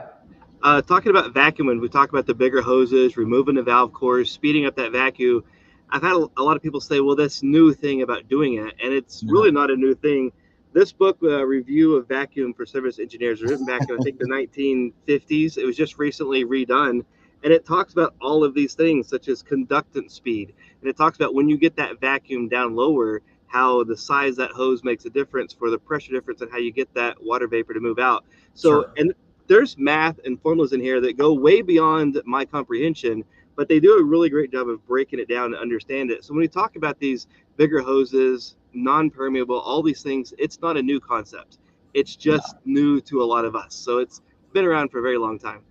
Talking about vacuuming, we talked about the bigger hoses, removing the valve cores, speeding up that vacuum. I've had a lot of people say, well, this new thing about doing it, and it's really not a new thing. This book, Review of Vacuum for Service Engineers, was written back in, I think, the 1950s. It was just recently redone. And it talks about all of these things, such as conductance speed. And it talks about when you get that vacuum down lower, how the size of that hose makes a difference for the pressure difference and how you get that water vapor to move out. So, and there's math and formulas in here that go way beyond my comprehension, but they do a really great job of breaking it down and understand it. So when we talk about these bigger hoses, non-permeable, all these things, it's not a new concept. It's just new to a lot of us. So it's been around for a very long time.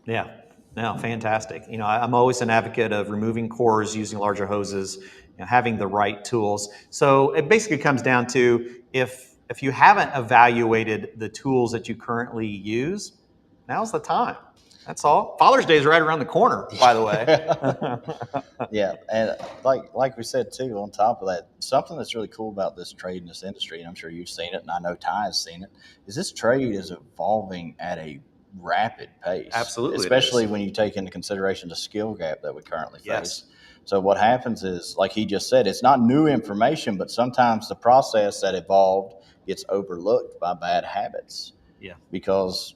Yeah. No, fantastic. I'm always an advocate of removing cores, using larger hoses, having the right tools. So it basically comes down to if you haven't evaluated the tools that you currently use, now's the time. That's all. Father's Day is right around the corner, by the way. Yeah, and like we said too, on top of that, something that's really cool about this trade in this industry, and I'm sure you've seen it, and I know Ty has seen it, is this trade is evolving at a rapid pace. Absolutely. Especially when you take into consideration the skill gap that we currently face. So what happens is, like he just said, it's not new information, but sometimes the process that evolved gets overlooked by bad habits. Yeah. Because,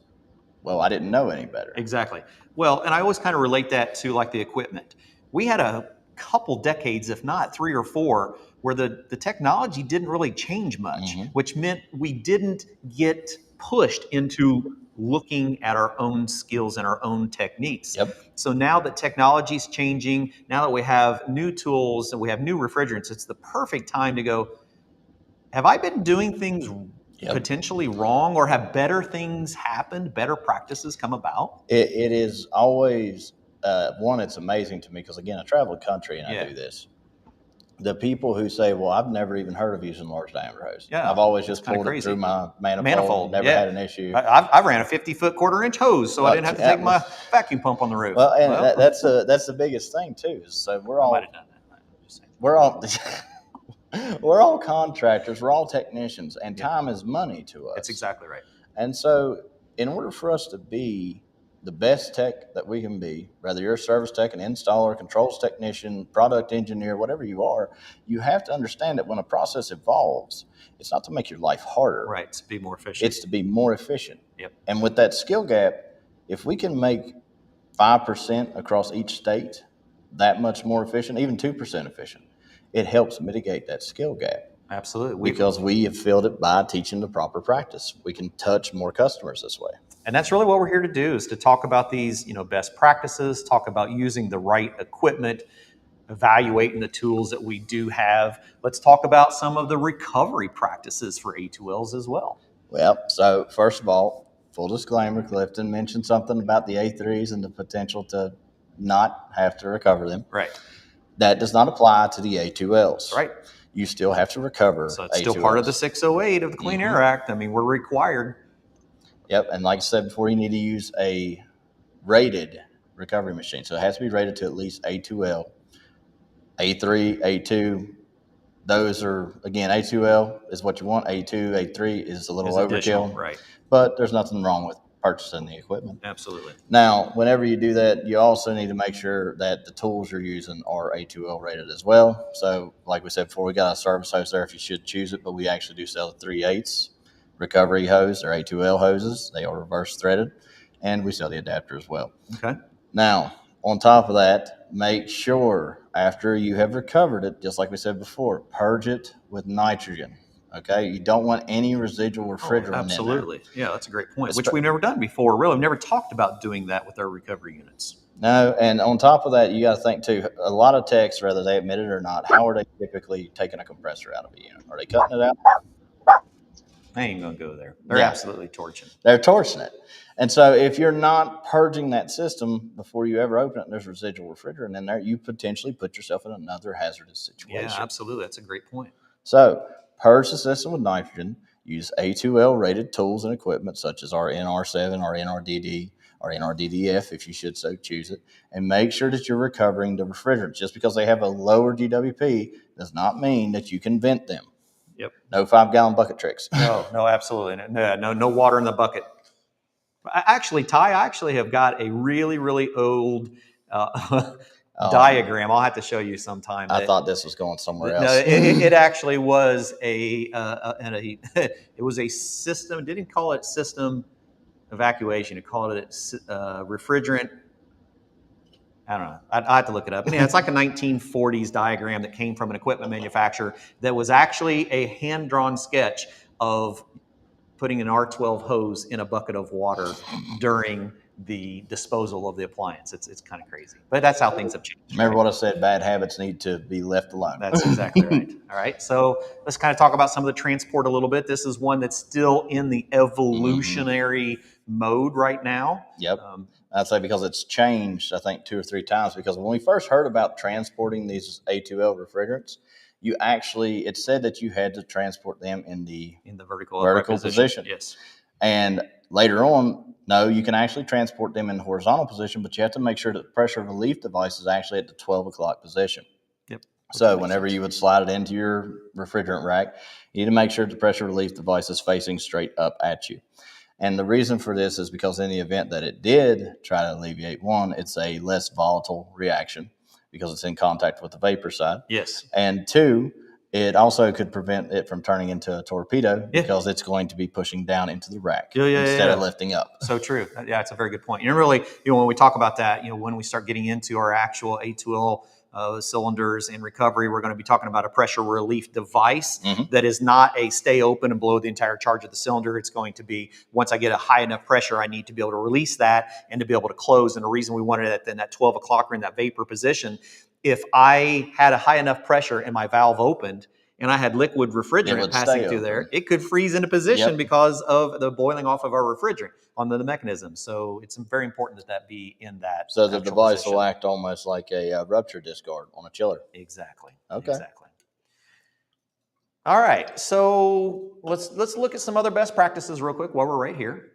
well, I didn't know any better. Exactly. Well, and I always kind of relate that to like the equipment. We had a couple decades, if not 3 or 4, where the technology didn't really change much, which meant we didn't get pushed into looking at our own skills and our own techniques. So now that technology is changing, now that we have new tools and we have new refrigerants, it's the perfect time to go, have I been doing things potentially wrong, or have better things happened, better practices come about? It is always, one, it's amazing to me because, again, I travel the country and I do this. The people who say, well, I've never even heard of using large diameter hose. I've always just pulled it through my manifold. Never had an issue. I ran a 50-foot quarter-inch hose, so I didn't have to take my vacuum pump on the roof. Well, and that's the biggest thing too. So we're all We're all contractors, we're all technicians, and Yeah. time is money to us. That's exactly right. And so, in order for us to be the best tech that we can be, whether you're a service tech, an installer, controls technician, product engineer, whatever you are, you have to understand that when a process evolves, it's not to make your life harder. Right, to be more efficient. It's to be more efficient. Yep. And with that skill gap, if we can make 5% across each state that much more efficient, even 2% efficient, it helps mitigate that skill gap. Absolutely. Because we have filled it by teaching the proper practice. We can touch more customers this way. And that's really what we're here to do, is to talk about these, best practices, talk about using the right equipment, evaluating the tools that we do have. Let's talk about some of the recovery practices for A2Ls as well. Well, so first of all, full disclaimer, Clifton mentioned something about the A3s and the potential to not have to recover them. Right. That does not apply to the A2Ls. Right. You still have to recover. So it's still A2Ls. part of the 608 of the Clean Air Act. I mean, we're required. Yep, and like I said before, you need to use a rated recovery machine. So it has to be rated to at least A2L, A3, A2. Those are, again, A2L is what you want. A2, A3 is a little overkill. Right. But there's nothing wrong with purchasing the equipment. Absolutely. Now, whenever you do that, you also need to make sure that the tools you're using are A2L rated as well. So like we said before, we got a service hose there if you should choose it, but we actually do sell the 3/8 recovery hose or A2L hoses. They are reverse threaded, and we sell the adapter as well. Okay. Now, on top of that, make sure after you have recovered it, just like we said before, purge it with nitrogen. Okay, you don't want any residual refrigerant absolutely. in there. Yeah, that's a great point, which we've never done before. Really, we've never talked about doing that with our recovery units. No, and on top of that, you got to think too, a lot of techs, whether they admit it or not, how are they typically taking a compressor out of a unit? Are they cutting it out? I ain't going to go there. They're Yeah. absolutely torching. They're torching it. And so if you're not purging that system before you ever open it and there's residual refrigerant in there, you potentially put yourself in another hazardous situation. Yeah, absolutely. That's a great point. So purge the system with nitrogen, use A2L rated tools and equipment such as our NR7, our NRDD, or NRDDF if you should so choose it, and make sure that you're recovering the refrigerants. Just because they have a lower GWP does not mean that you can vent them. Yep. No 5-gallon bucket tricks. No, absolutely. No water in the bucket. Actually, Ty, I actually have got a really, really old diagram. I'll have to show you sometime. I thought this was going somewhere else. No, it actually was it was a system. It didn't call it system evacuation. It called it refrigerant. I don't know. I have to look it up. And yeah, it's like a 1940s diagram that came from an equipment manufacturer that was actually a hand-drawn sketch of putting an R12 hose in a bucket of water during the disposal of the appliance. It's kind of crazy, but that's how things have changed. Remember what I said, bad habits need to be left alone. That's exactly right. All right, so let's kind of talk about some of the transport a little bit. This is one that's still in the evolutionary mode right now. Yep. I'd say because it's changed, I think, 2 or 3 times, because when we first heard about transporting these A2L refrigerants, it said that you had to transport them in the vertical position. Yes. And later on, no, you can actually transport them in the horizontal position, but you have to make sure that the pressure relief device is actually at the 12 o'clock position. Yep. So whenever you would slide it into your refrigerant rack, you need to make sure the pressure relief device is facing straight up at you. And the reason for this is because in the event that it did try to alleviate, one, it's a less volatile reaction because it's in contact with the vapor side. Yes. And 2, it also could prevent it from turning into a torpedo because it's going to be pushing down into the rack instead of lifting up. So true. Yeah, it's a very good point. And really, when we talk about that, when we start getting into our actual A2L cylinders in recovery, we're going to be talking about a pressure relief device that is not a stay open and blow the entire charge of the cylinder. It's going to be, once I get a high enough pressure, I need to be able to release that and to be able to close. And the reason we wanted it in that 12 o'clock or in that vapor position, if I had a high enough pressure and my valve opened and I had liquid refrigerant passing through there, it could freeze into position because of the boiling off of our refrigerant on the mechanism. So it's very important that be in that. So the device will act almost like a rupture discard on a chiller. Exactly. Okay. Exactly. All right. So let's look at some other best practices real quick while we're right here.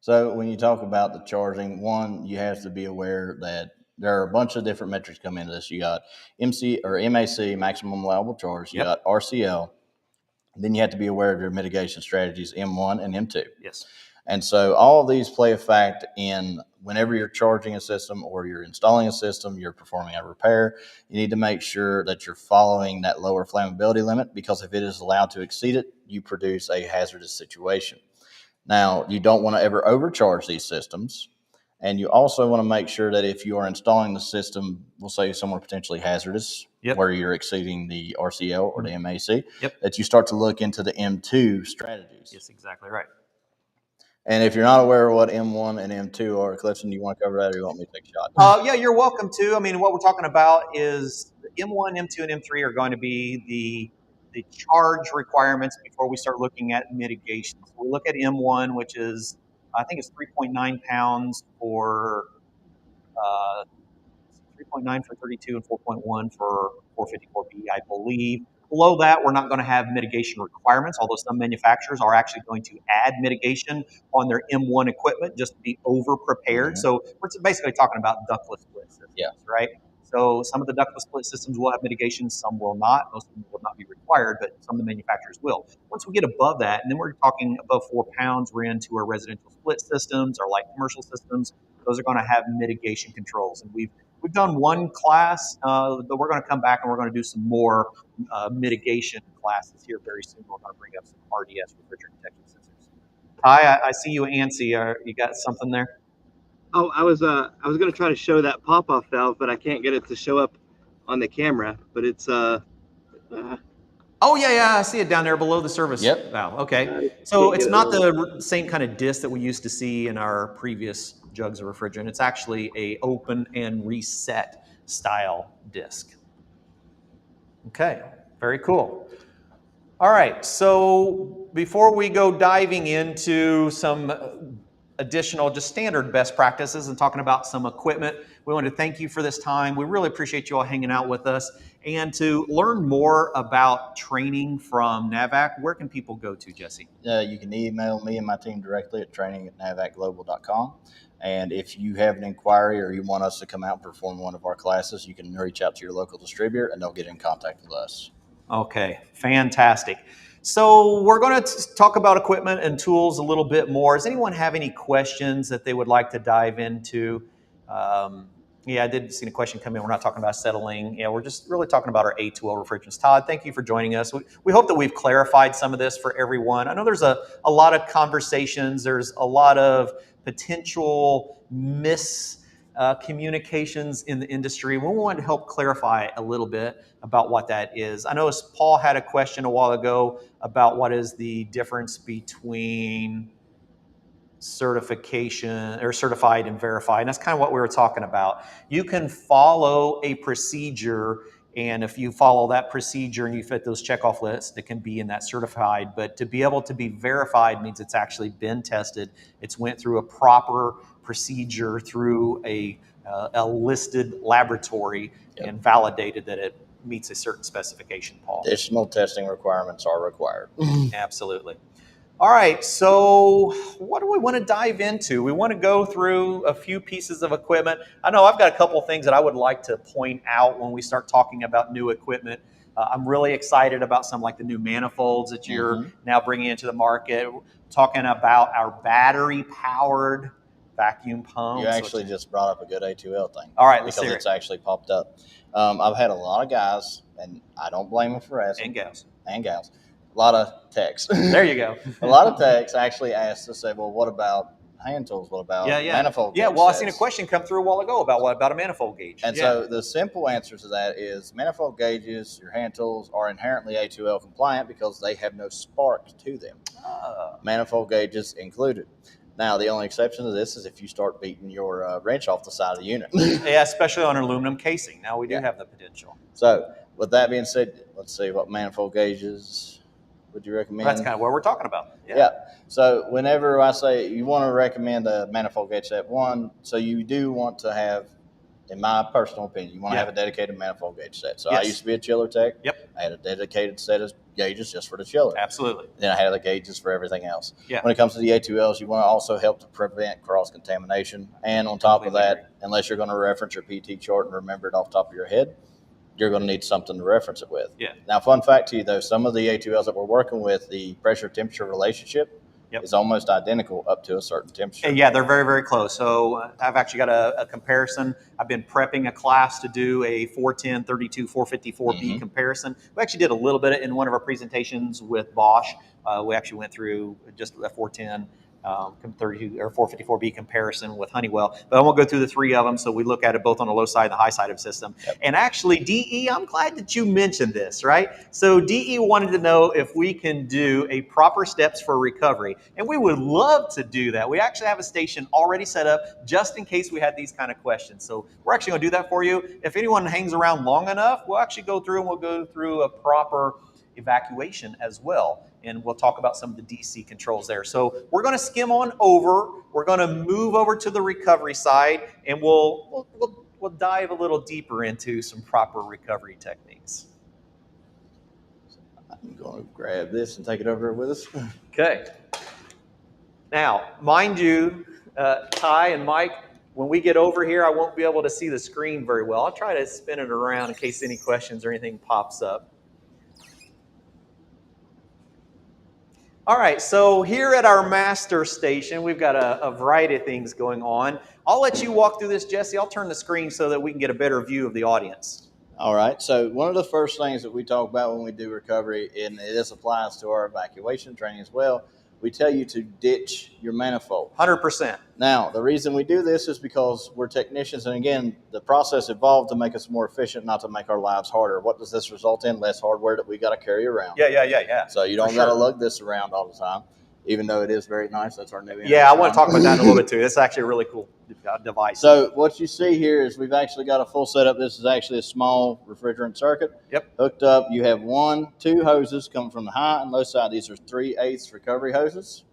So when you talk about the charging, one, you have to be aware that there are a bunch of different metrics come into this. You got MC or MAC, maximum allowable charge. You got RCL. Then you have to be aware of your mitigation strategies, M1 and M2. Yes. And so all of these play a fact in whenever you're charging a system or you're installing a system, you're performing a repair, you need to make sure that you're following that lower flammability limit, because if it is allowed to exceed it, you produce a hazardous situation. Now, you don't want to ever overcharge these systems. And you also want to make sure that if you are installing the system, we'll say somewhere potentially hazardous, where you're exceeding the RCL or the MAC, that you start to look into the M2 strategies. Yes, exactly right. And if you're not aware of what M1 and M2 are, Clifton, do you want to cover that, or you want me to take a shot? Yeah, you're welcome to. I mean, what we're talking about is M1, M2, and M3 are going to be the charge requirements before we start looking at mitigation. So we look at M1, which is, I think it's 3.9 pounds for 3.9 for 32 and 4.1 for 454B, I believe. Below that, we're not going to have mitigation requirements, although some manufacturers are actually going to add mitigation on their M1 equipment just to be over-prepared. So we're basically talking about ductless split systems, right? So some of the ductless split systems will have mitigation, some will not. Most of them will not be required, but some of the manufacturers will. Once we get above that, and then we're talking above 4 pounds, we're into our residential split systems, our light commercial systems. Those are going to have mitigation controls. And we've done one class, but we're going to come back and we're going to do some more mitigation classes here very soon. We're going to bring up some RDS, refrigerant detection sensors. Hi, I see you antsy. You got something there? Oh, I was going to try to show that pop-off valve, but I can't get it to show up on the camera. But it's oh yeah, I see it down there below the service valve. Okay, so it's not the same kind of disc that we used to see in our previous jugs of refrigerant. It's actually a open and reset style disc. Okay, very cool. All right, so before we go diving into some additional just standard best practices and talking about some equipment, we want to thank you for this time. We really appreciate you all hanging out with us. And to learn more about training from NAVAC, where can people go to, Jesse? You can email me and my team directly at training@navacglobal.com. And if you have an inquiry or you want us to come out and perform one of our classes, you can reach out to your local distributor and they'll get in contact with us. Okay, fantastic. So we're going to talk about equipment and tools a little bit more. Does anyone have any questions that they would like to dive into? Yeah, I did see a question come in. We're not talking about settling. Yeah, we're just really talking about our A2L refrigerants. Todd, thank you for joining us. We hope that we've clarified some of this for everyone. I know there's a lot of conversations. There's a lot of potential miscommunications in the industry. We want to help clarify a little bit about what that is. I know Paul had a question a while ago about what is the difference between certification or certified and verified. And that's kind of what we were talking about. You can follow a procedure, and if you follow that procedure and you fit those checkoff lists, it can be in that certified. But to be able to be verified means it's actually been tested. It's went through a proper procedure through a listed laboratory and validated that it meets a certain specification, Paul. Additional testing requirements are required. Absolutely. All right, so what do we want to dive into? We want to go through a few pieces of equipment. I know I've got a couple of things that I would like to point out when we start talking about new equipment. I'm really excited about some like the new manifolds that you're now bringing into the market. Talking about our battery-powered vacuum pumps. You actually just brought up a good A2L thing. All right, let's because hear it's actually popped up. I've had a lot of guys, and I don't blame them for asking. And gals. A lot of techs. There you go. A lot of techs actually asked to say, well, what about hand tools? What about manifold gauge well, sets? I seen a question come through a while ago about what about a manifold gauge. And so the simple answer to that is manifold gauges, your hand tools, are inherently A2L compliant because they have no spark to them. Manifold gauges included. Now, the only exception to this is if you start beating your wrench off the side of the unit. Yeah, especially on an aluminum casing. Now, we do have the potential. So, with that being said, let's see what manifold gauges would you recommend? That's kind of what we're talking about. Yeah. So, whenever I say you want to recommend a manifold gauge set, one, so you do want to have, in my personal opinion, you want to have a dedicated manifold gauge set. So, I used to be a chiller tech. I had a dedicated set of gauges just for the chiller. Absolutely. Then I had the gauges for everything else. Yeah. When it comes to the A2Ls, you want to also help to prevent cross-contamination. And on top of that, unless you're going to reference your PT chart and remember it off the top of your head, you're going to need something to reference it with. Yeah. Now, fun fact to you, though, some of the A2Ls that we're working with, the pressure-temperature relationship is almost identical up to a certain temperature. And yeah, they're very, very close. So I've actually got a comparison. I've been prepping a class to do a 410, 32, 454B comparison. We actually did a little bit in one of our presentations with Bosch. We actually went through just a 410, 32 or 454B comparison with Honeywell, but I won't go through the three of them. So we look at it both on the low side and the high side of the system. And actually, DE, I'm glad that you mentioned this, right? So DE wanted to know if we can do a proper steps for recovery, and we would love to do that. We actually have a station already set up just in case we had these kind of questions. So we're actually going to do that for you. If anyone hangs around long enough, we'll actually go through and we'll go through a proper evacuation as well. And we'll talk about some of the DC controls there. So we're going to skim on over. We're going to move over to the recovery side, and we'll dive a little deeper into some proper recovery techniques. I'm going to grab this and take it over with us. Okay. Now, mind you, Ty and Mike, when we get over here, I won't be able to see the screen very well. I'll try to spin it around in case any questions or anything pops up. All right, so here at our master station, we've got a variety of things going on. I'll let you walk through this, Jesse. I'll turn the screen so that we can get a better view of the audience. All right, so one of the first things that we talk about when we do recovery, and this applies to our evacuation training as well, we tell you to ditch your manifold. 100%. Now, the reason we do this is because we're technicians, and again, the process evolved to make us more efficient, not to make our lives harder. What does this result in? Less hardware that we got to carry around. Yeah. So you don't got to lug this around all the time, even though it is very nice. That's our new. Yeah, I want to talk about that in a little bit too. This is actually a really cool device. So what you see here is we've actually got a full setup. This is actually a small refrigerant circuit. Yep. Hooked up. You have two hoses coming from the high and low side. These are 3/8 recovery hoses.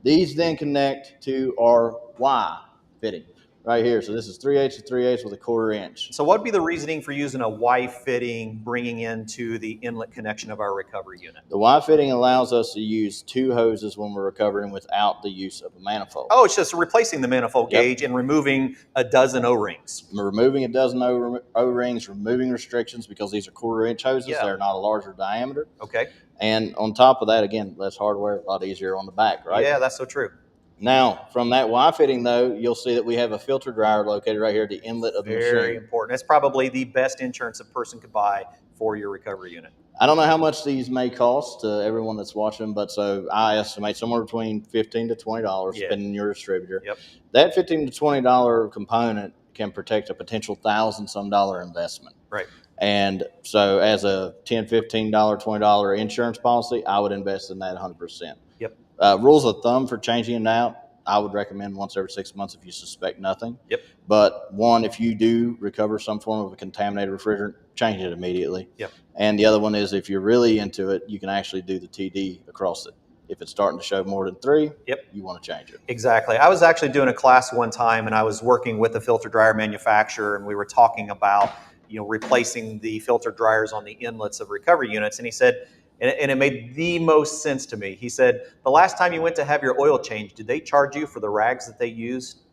These then connect to our Y fitting right here. So this is 3/8 to 3/8 with a 1/4 inch. So what would be the reasoning for using a Y fitting bringing into the inlet connection of our recovery unit? The Y fitting allows us to use two hoses when we're recovering without the use of a manifold. Oh, it's just replacing the manifold gauge and removing a dozen O-rings. Removing a dozen O-rings, removing restrictions because these are 1/4 inch hoses. Yeah. They're not a larger diameter. Okay. And on top of that, again, less hardware, a lot easier on the back, right? Yeah, that's so true. Now, from that Y fitting, though, you'll see that we have a filter dryer located right here at the inlet of the machine. Very important. It's probably the best insurance a person could buy for your recovery unit. I don't know how much these may cost to everyone that's watching, but so I estimate somewhere between $15 to $20, depending on your distributor. Yep. That $15 to $20 component can protect a potential $1,000-some investment. Right. And so as a $10, $15, $20 insurance policy, I would invest in that 100%. Yep. Rules of thumb for changing it out, I would recommend once every 6 months if you suspect nothing. Yep. But one, if you do recover some form of a contaminated refrigerant, change it immediately. Yep. And the other one is if you're really into it, you can actually do the TD across it. If it's starting to show more than 3, you want to change it. Exactly. I was actually doing a class one time, and I was working with a filter dryer manufacturer, and we were talking about replacing the filter dryers on the inlets of recovery units. And he said, and it made the most sense to me. He said, the last time you went to have your oil changed, did they charge you for the rags that they used?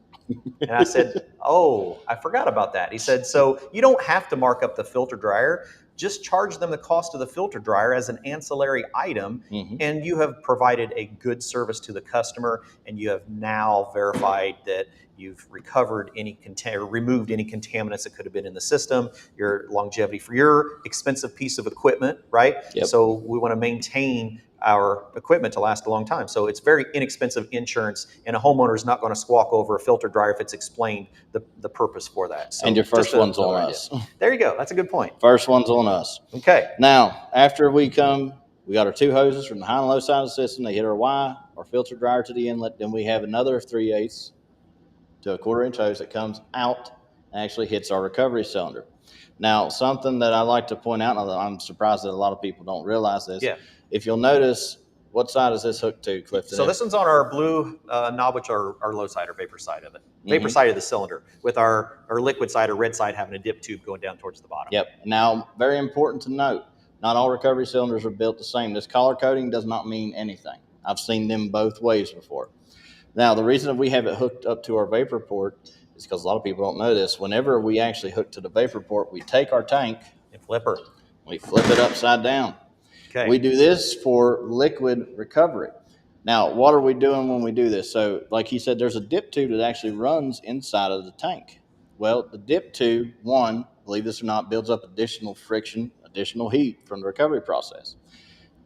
And I said, oh, I forgot about that. He said, so you don't have to mark up the filter dryer. Just charge them the cost of the filter dryer as an ancillary item, and you have provided a good service to the customer, and you have now verified that you've recovered removed any contaminants that could have been in the system, your longevity for your expensive piece of equipment, right? Yep. So we want to maintain our equipment to last a long time. So it's very inexpensive insurance, and a homeowner is not going to squawk over a filter dryer if it's explained the purpose for that. So and your first one's on us. There you go. That's a good point. First one's on us. Okay. Now, after we got our two hoses from the high and low side of the system. They hit our Y, our filter dryer to the inlet. Then we have another 3/8 to a 1/4 inch hose that comes out and actually hits our recovery cylinder. Now, something that I like to point out, and I'm surprised that a lot of people don't realize this. Yeah. If you'll notice, what side is this hooked to, Clifton? So this one's on our blue knob, which are our low side or vapor side of it. Vapor side of the cylinder, with our liquid side or red side having a dip tube going down towards the bottom. Yep. Now, very important to note, not all recovery cylinders are built the same. This color coding does not mean anything. I've seen them both ways before. Now, the reason that we have it hooked up to our vapor port is because a lot of people don't know this. Whenever we actually hook to the vapor port, we take our tank, And flipper. we flip it upside down. Okay. We do this for liquid recovery. Now, what are we doing when we do this? So, like he said, there's a dip tube that actually runs inside of the tank. Well, the dip tube, one, believe this or not, builds up additional friction, additional heat from the recovery process.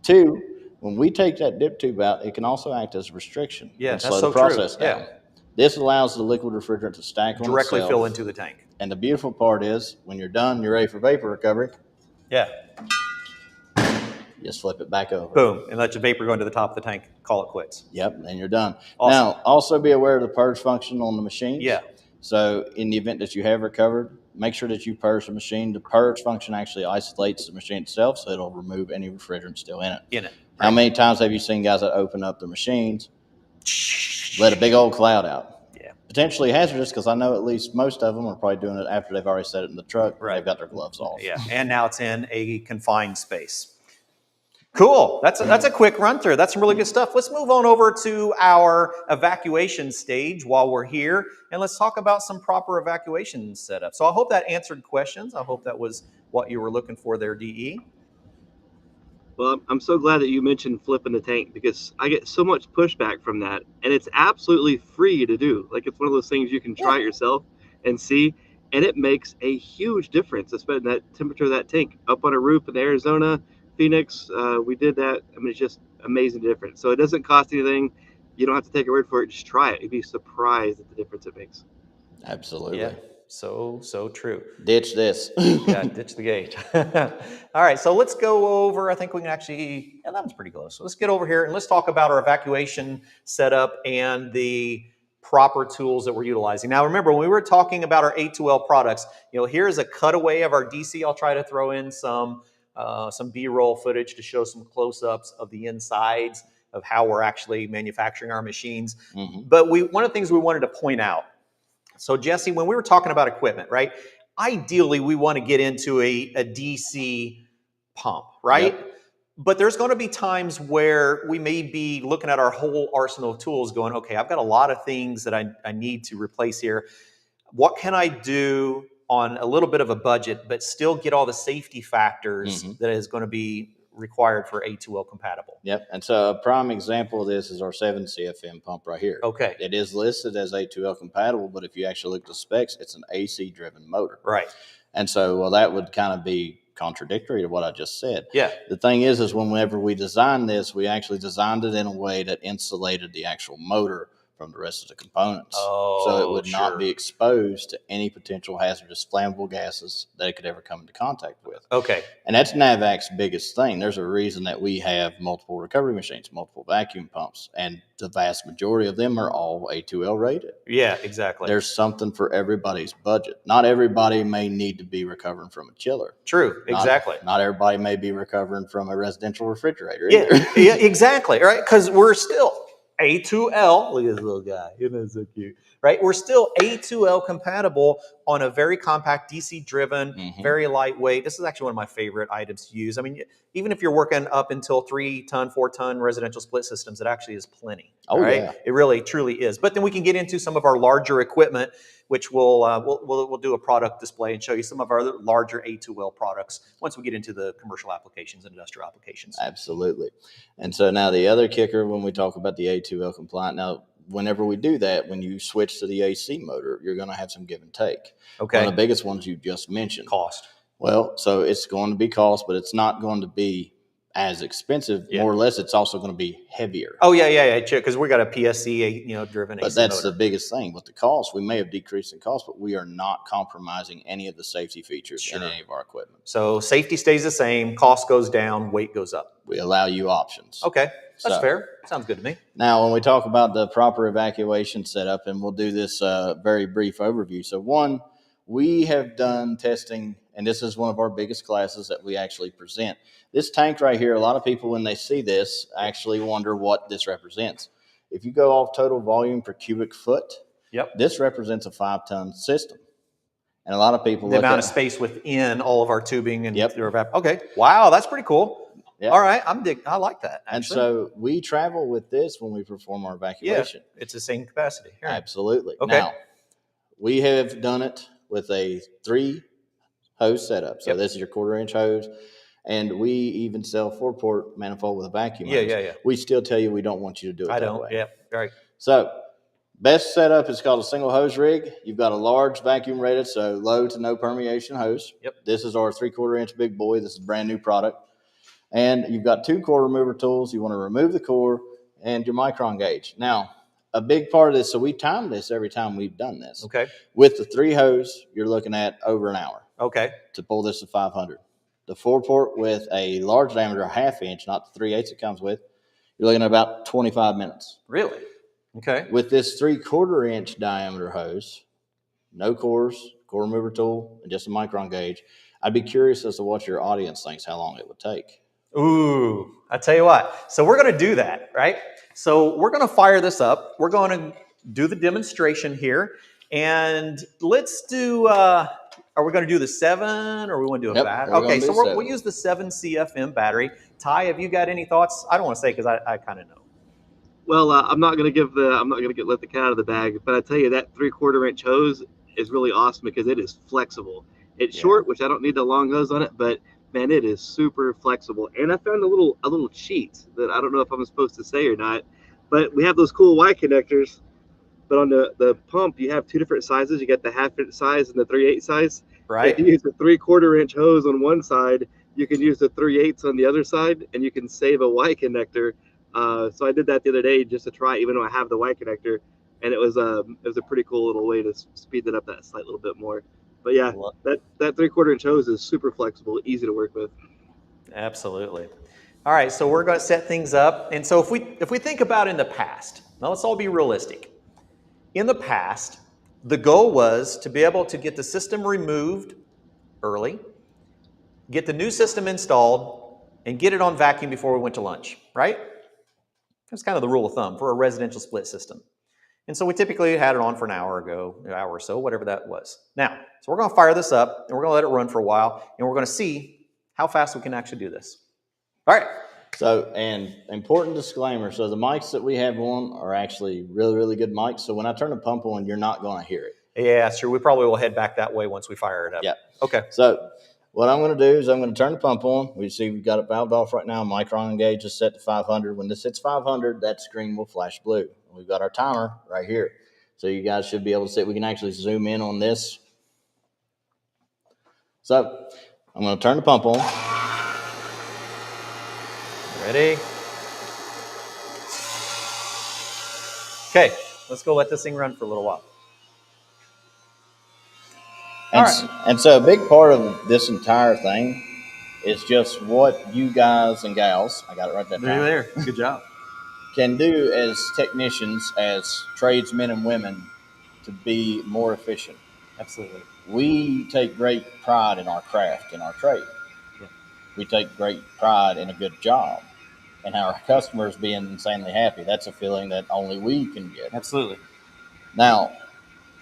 Two, when we take that dip tube out, it can also act as a restriction Yeah, and that's slow so the process true. down. Yeah. This allows the liquid refrigerant to stack on Directly itself. fill into the tank. And the beautiful part is, when you're done, you're ready for vapor recovery. Yeah. Just flip it back over. Boom. And let your vapor go into the top of the tank. Call it quits. Yep, and you're done. Awesome. Now, also be aware of the purge function on the machines. Yeah. So in the event that you have recovered, make sure that you purge the machine. The purge function actually isolates the machine itself, so it'll remove any refrigerant still in it. How many times have you seen guys that open up the machines, let a big old cloud out? Yeah. Potentially hazardous, because I know at least most of them are probably doing it after they've already set it in the truck. Right. They've got their gloves off. Yeah. And now it's in a confined space. Cool. That's a quick run through. That's some really good stuff. Let's move on over to our evacuation stage while we're here, and let's talk about some proper evacuation setup. So I hope that answered questions. I hope that was what you were looking for there, DE. Well, I'm so glad that you mentioned flipping the tank, because I get so much pushback from that, and it's absolutely free to do. Like, it's one of those things you can try it yourself and see, and it makes a huge difference, especially that temperature of that tank. Up on a roof in Arizona, Phoenix, we did that. I mean, it's just amazing difference. So it doesn't cost anything. You don't have to take a word for it. Just try it. You'd be surprised at the difference it makes. Absolutely. Yeah. So true. Ditch this. Yeah, ditch the gauge. All right, so let's go over, I think we can actually, yeah, that was pretty close. So let's get over here and let's talk about our evacuation setup and the proper tools that we're utilizing. Now, remember, when we were talking about our A2L products, here's a cutaway of our DC. I'll try to throw in some B-roll footage to show some close-ups of the insides of how we're actually manufacturing our machines. Mm-hmm. But one of the things we wanted to point out, so Jesse, when we were talking about equipment, right? Ideally, we want to get into a DC pump, right? Yep. But there's going to be times where we may be looking at our whole arsenal of tools going, okay, I've got a lot of things that I need to replace here. What can I do on a little bit of a budget, but still get all the safety factors that is going to be required for A2L compatible? Yep. And so a prime example of this is our 7 CFM pump right here. Okay. It is listed as A2L compatible, but if you actually look at the specs, it's an AC driven motor. Right. And so, well, that would kind of be contradictory to what I just said. Yeah. The thing is whenever we designed this, we actually designed it in a way that insulated the actual motor from the rest of the components. So it would not be exposed to any potential hazardous flammable gases that it could ever come into contact with. Okay. And that's NAVAC's biggest thing. There's a reason that we have multiple recovery machines, multiple vacuum pumps, and the vast majority of them are all A2L rated. Yeah, exactly. There's something for everybody's budget. Not everybody may need to be recovering from a chiller. True, exactly. Not everybody may be recovering from a residential refrigerator Yeah, either. yeah, exactly, right? Because we're still A2L. Look at this little guy. Isn't that so cute? Right? We're still A2L compatible on a very compact, DC-driven, very lightweight. This is actually one of my favorite items to use. I mean, even if you're working up until 3-ton, 4-ton residential split systems, it actually is plenty. Oh, right? yeah. It really, truly is. But then we can get into some of our larger equipment, which we'll do a product display and show you some of our other larger A2L products once we get into the commercial applications and industrial applications. Absolutely. And so now the other kicker when we talk about the A2L compliant, now whenever we do that, when you switch to the AC motor, you're going to have some give and take. Okay. One of the biggest ones you just mentioned. Cost. Well, so it's going to be cost, but it's not going to be as expensive. Yeah. More or less, it's also going to be heavier. Oh, yeah, because we got a PSC, driven But AC that's motor. the biggest thing. With the cost, we may have decreased in cost, but we are not compromising any of the safety features in any of our equipment. So safety stays the same, cost goes down, weight goes up. We allow you options. Okay, that's So- fair. Sounds good to me. Now, when we talk about the proper evacuation setup, and we'll do this very brief overview. So one, we have done testing, and this is one of our biggest classes that we actually present. This tank right here, a lot of people, when they see this, actually wonder what this represents. If you go off total volume per cubic foot, this represents a 5-ton system. And a lot of people The look amount at of space within all of our tubing and Yep. okay. Wow, that's pretty cool. Yep. All right, I like that. And Actually. so we travel with this when we perform our evacuation. It's the same capacity. Here. Absolutely. Okay. Now, we have done it with a 3 hose setup. So this is your 1/4-inch hose. And we even sell 4-port manifold with a vacuum hose. Yeah. We still tell you we don't want you to do it that way. Yeah, right. So best setup is called a single hose rig. You've got a large vacuum rated, so low to no permeation hose. Yep. This is our 3/4-inch big boy. This is a brand new product. And you've got 2 core remover tools. You want to remove the core and your micron gauge. Now, a big part of this, so we time this every time we've done this. Okay. With the 3 hose, you're looking at over an hour. Okay. To pull this to 500. The 4-port with a large diameter, 1/2 inch, not the 3/8 it comes with, you're looking at about 25 minutes. Really? Okay. With this 3/4-inch diameter hose, no cores, core remover tool, and just a micron gauge, I'd be curious as to what your audience thinks how long it would take. Ooh, I tell you what. So we're going to do that, right? So we're going to fire this up. We're going to do the demonstration here. And let's do, are we going to do the 7 or we want to do a battery? Okay, so we'll use the 7 CFM battery. Ty, have you got any thoughts? I don't want to say because I kind of know. Well, I'm not going to let the cat out of the bag, but I tell you that 3/4-inch hose is really awesome because it is flexible. It's short, which I don't need the long hose on it, but man, it is super flexible. And I found a little cheat that I don't know if I'm supposed to say or not, but we have those cool Y connectors, but on the pump you have 2 different sizes. You got the 1/2 inch size and the 3/8 size. Right. You can use the 3/4-inch hose on one side. You can use the 3/8 on the other side, and you can save a Y connector. So I did that the other day just to try, even though I have the Y connector, and it was a pretty cool little way to speed that up that slight little bit more. But yeah, that 3/4-inch hose is super flexible, easy to work with. Absolutely. All right, so we're going to set things up. And so if we think about in the past, now let's all be realistic. In the past, the goal was to be able to get the system removed early, get the new system installed, and get it on vacuum before we went to lunch, right? That's kind of the rule of thumb for a residential split system. And so we typically had it on for an hour or so, whatever that was. Now, so we're going to fire this up, and we're going to let it run for a while, and we're going to see how fast we can actually do this. All right. So, and important disclaimer, so the mics that we have on are actually really, really good mics. So when I turn the pump on, you're not going to hear it. Yeah, sure. We probably will head back that way once we fire it up. Yeah. Okay. So what I'm going to do is I'm going to turn the pump on. We see we've got it valved off right now. Micron gauge is set to 500. When this hits 500, that screen will flash blue. We've got our timer right here. So you guys should be able to see. We can actually zoom in on this. So I'm going to turn the pump on. Ready? Okay, let's go let this thing run for a little while. And so a big part of this entire thing is just what you guys and gals, I got it right there. Good job. Can do as technicians, as tradesmen and women, to be more efficient. Absolutely. We take great pride in our craft, in our trade. Yeah. We take great pride in a good job, and our customers being insanely happy. That's a feeling that only we can get. Absolutely. Now,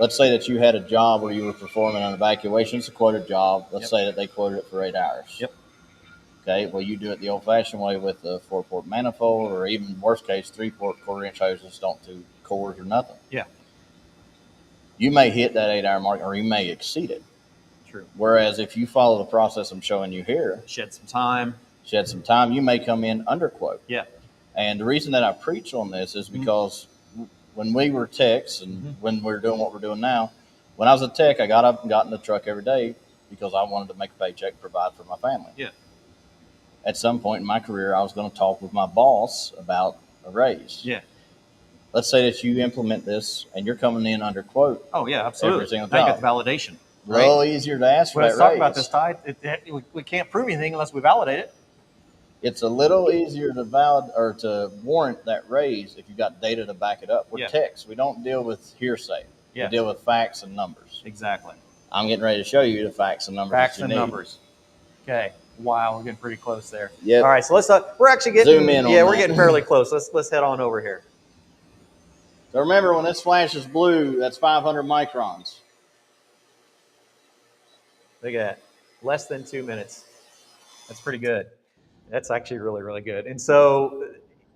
let's say that you had a job where you were performing an evacuation. It's a quoted job. Let's say that they quoted it for 8 hours. Yep. Okay, well, you do it the old-fashioned way with the 4-port manifold, or even worst case, 3-port 1/4-inch hoses, don't do cores or nothing. Yeah. You may hit that 8-hour mark, or you may exceed it. True. Whereas if you follow the process I'm showing you here, Shed some time, you may come in under quote. Yeah. And the reason that I preach on this is because when we were techs and when we're doing what we're doing now, when I was a tech, I got up and got in the truck every day because I wanted to make a paycheck, provide for my family. Yeah. At some point in my career, I was going to talk with my boss about a raise. Yeah. Let's say that you implement this and you're coming in under quote. Oh, yeah, absolutely. Every single I think job. it's validation. A little easier to ask for Let's that talk raise. about this, Ty. We can't prove anything unless we validate it. It's a little easier to warrant that raise if you've got data to back it up. We're techs. We don't deal with hearsay. Yeah. We deal with facts and numbers. Exactly. I'm getting ready to show you the facts and numbers. Facts and numbers. Okay. Wow, we're getting pretty close there. Yep. All right, so let's. We're actually getting. Zoom in on we're that. getting fairly close. Let's head on over here. So remember, when this flashes blue, that's 500 microns. Look at that. Less than 2 minutes. That's pretty good. That's actually really, really good. And so,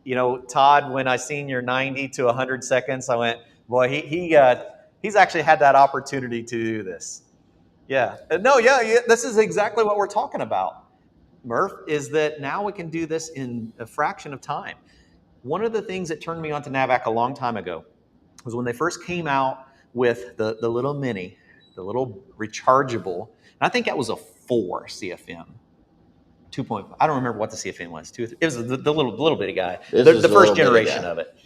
you know, Todd, when I seen your 90 to 100 seconds, I went, boy, He's actually had that opportunity to do this. Yeah. No, yeah, this is exactly what we're talking about, Murph, is that now we can do this in a fraction of time. One of the things that turned me on to NAVAC a long time ago was when they first came out with the little mini, the little rechargeable, and I think that was a 4 CFM. 2.5. I don't remember what the CFM was. It was the little bitty guy, the first generation of it.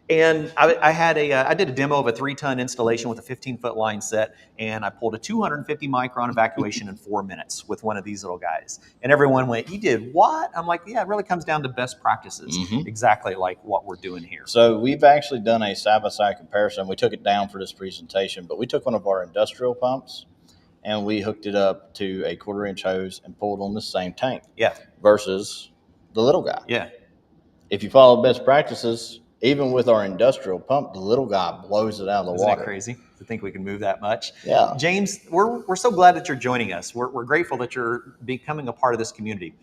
And I did a demo of a 3-ton installation with a 15-foot line set, and I pulled a 250 micron evacuation in 4 minutes with one of these little guys. And everyone went, "You did what?" I'm like, "Yeah, it really comes down to best practices, exactly like what we're doing here." So we've actually done a side-by-side comparison. We took it down for this presentation, but we took one of our industrial pumps and we hooked it up to a 1/4-inch hose and pulled on the same tank. Yeah. Versus the little guy. Yeah. If you follow best practices, even with our industrial pump, the little guy blows it out of the Isn't water. that crazy to think we can move that much? Yeah. James, we're so glad that you're joining us. We're grateful that you're becoming a part of this community.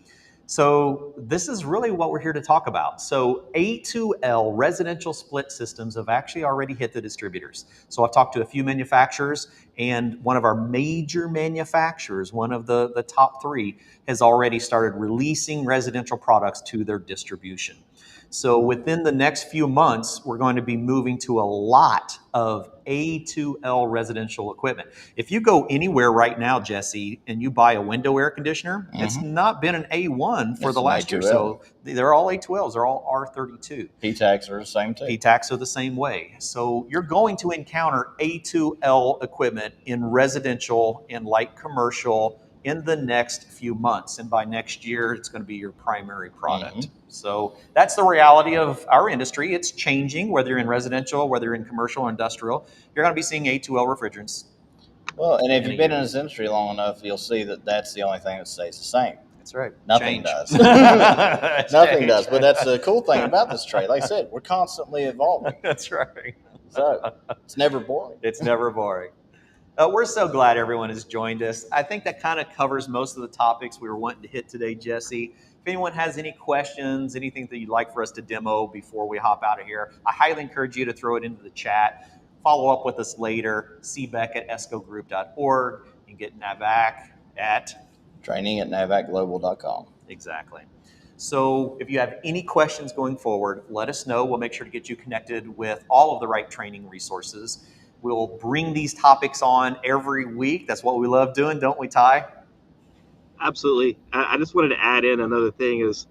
So this is really what we're here to talk about. So A2L residential split systems have actually already hit the distributors. So I've talked to a few manufacturers, and one of our major manufacturers, one of the top 3, has already started releasing residential products to their distribution. So within the next few months, we're going to be moving to a lot of A2L residential equipment. If you go anywhere right now, Jesse, and you buy a window air conditioner, it's not been an A1 for the last year. So they're all A2Ls. They're all R32. HVACs are the same too. HVACs are the same way. So you're going to encounter A2L equipment in residential and light commercial in the next few months. And by next year, it's going to be your primary product. So that's the reality of our industry. It's changing, whether you're in residential, whether you're in commercial or industrial. You're going to be seeing A2L refrigerants. Well, and if you've been in this industry long enough, you'll see that that's the only thing that stays the same. That's right. Nothing does. Nothing Nothing does. But that's the cool thing about this trade. Like I said, we're constantly evolving. That's right. So it's never boring. It's never boring. We're so glad everyone has joined us. I think that kind of covers most of the topics we were wanting to hit today, Jesse. If anyone has any questions, anything that you'd like for us to demo before we hop out of here, I highly encourage you to throw it into the chat. Follow up with us later, cbeck@escogroup.org, and get NAVAC at training@navacglobal.com. Exactly. So if you have any questions going forward, let us know. We'll make sure to get you connected with all of the right training resources. We'll bring these topics on every week. That's what we love doing, don't we, Ty? Absolutely. I just wanted to add in another thing is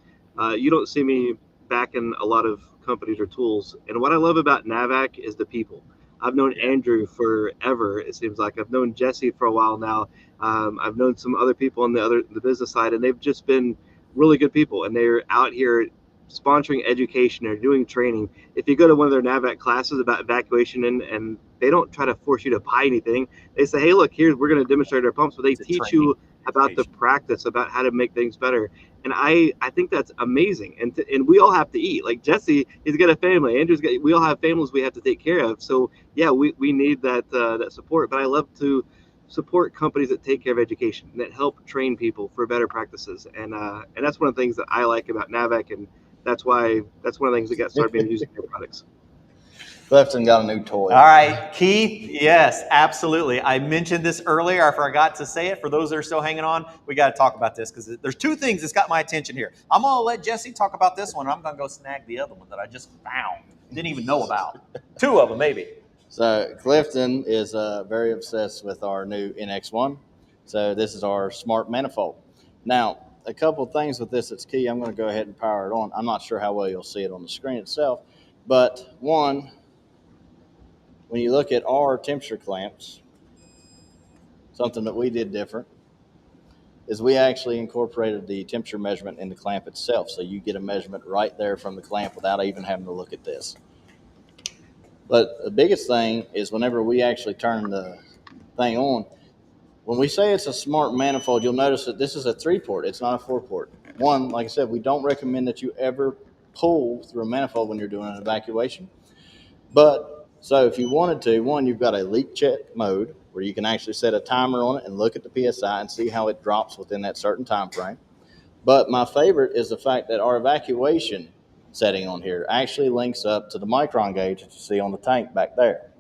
you don't see me backing a lot of companies or tools. And what I love about NAVAC is the people. I've known Andrew forever, it seems like. I've known Jesse for a while now. I've known some other people on the business side, and they've just been really good people. And they're out here sponsoring education or doing training. If you go to one of their NAVAC classes about evacuation, and they don't try to force you to buy anything. They say, hey, look, we're going to demonstrate our pumps, but they teach you about the practice, about how to make things better. And I think that's amazing. And we all have to eat. Like Jesse, he's got a family. We all have families we have to take care of. So yeah, we need that support. But I love to support companies that take care of education, that help train people for better practices. And that's one of the things that I like about NAVAC, and that's one of the things that got started being using their products. Clifton got a new toy. All right, Keith, yes, absolutely. I mentioned this earlier. I forgot to say it. For those that are still hanging on, we got to talk about this because there's 2 things that's got my attention here. I'm going to let Jesse talk about this one. I'm going to go snag the other one that I just found. Didn't even know about. 2 of them, maybe. So Clifton is very obsessed with our new NX1. So this is our smart manifold. Now, a couple of things with this that's key. I'm going to go ahead and power it on. I'm not sure how well you'll see it on the screen itself. But one, when you look at our temperature clamps, something that we did different is we actually incorporated the temperature measurement in the clamp itself. So you get a measurement right there from the clamp without even having to look at this. But the biggest thing is whenever we actually turn the thing on, when we say it's a smart manifold, you'll notice that this is a 3-port. It's not a 4-port. One, like I said, we don't recommend that you ever pull through a manifold when you're doing an evacuation. But so if you wanted to, one, you've got a leak check mode where you can actually set a timer on it and look at the PSI and see how it drops within that certain time frame. But my favorite is the fact that our evacuation setting on here actually links up to the micron gauge that you see on the tank back there.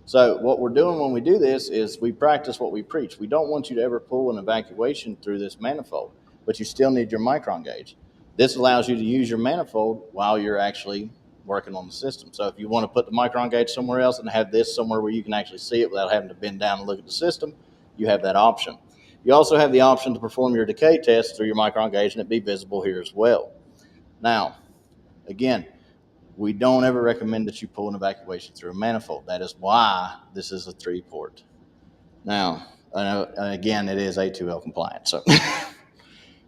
So what we're doing when we do this is we practice what we preach. We don't want you to ever pull an evacuation through this manifold, but you still need your micron gauge. This allows you to use your manifold while you're actually working on the system. So if you want to put the micron gauge somewhere else and have this somewhere where you can actually see it without having to bend down and look at the system, you have that option. You also have the option to perform your decay test through your micron gauge and it be visible here as well. Now, again, we don't ever recommend that you pull an evacuation through a manifold. That is why this is a 3-port. Now, again, it is A2L compliant.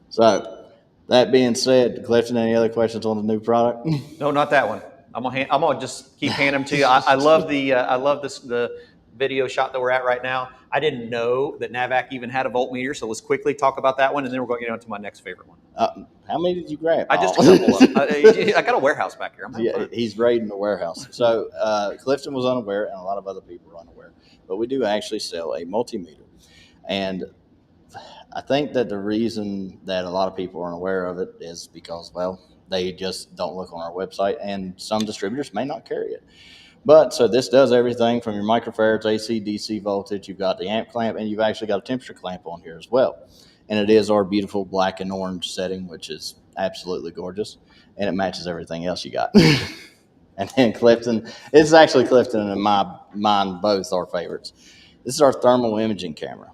So that being said, Clifton, any other questions on the new product? No, not that one. I'm gonna just keep handing them to you. I love the video shot that we're at right now. I didn't know that NAVAC even had a voltmeter, so let's quickly talk about that one, and then we're going to get on to my next favorite one. How many did you grab? I just a couple of them. I got a warehouse back here. Yeah, he's raiding the warehouse. So Clifton was unaware, and a lot of other people were unaware, but we do actually sell a multimeter, and I think that the reason that a lot of people aren't aware of it is because, well, they just don't look on our website, and some distributors may not carry it. But so this does everything from your microfarads, AC, DC voltage. You've got the amp clamp, and you've actually got a temperature clamp on here as well. And it is our beautiful black and orange setting, which is absolutely gorgeous, and it matches everything else you got. And then Clifton, it's actually Clifton and my mine both our favorites. This is our thermal imaging camera.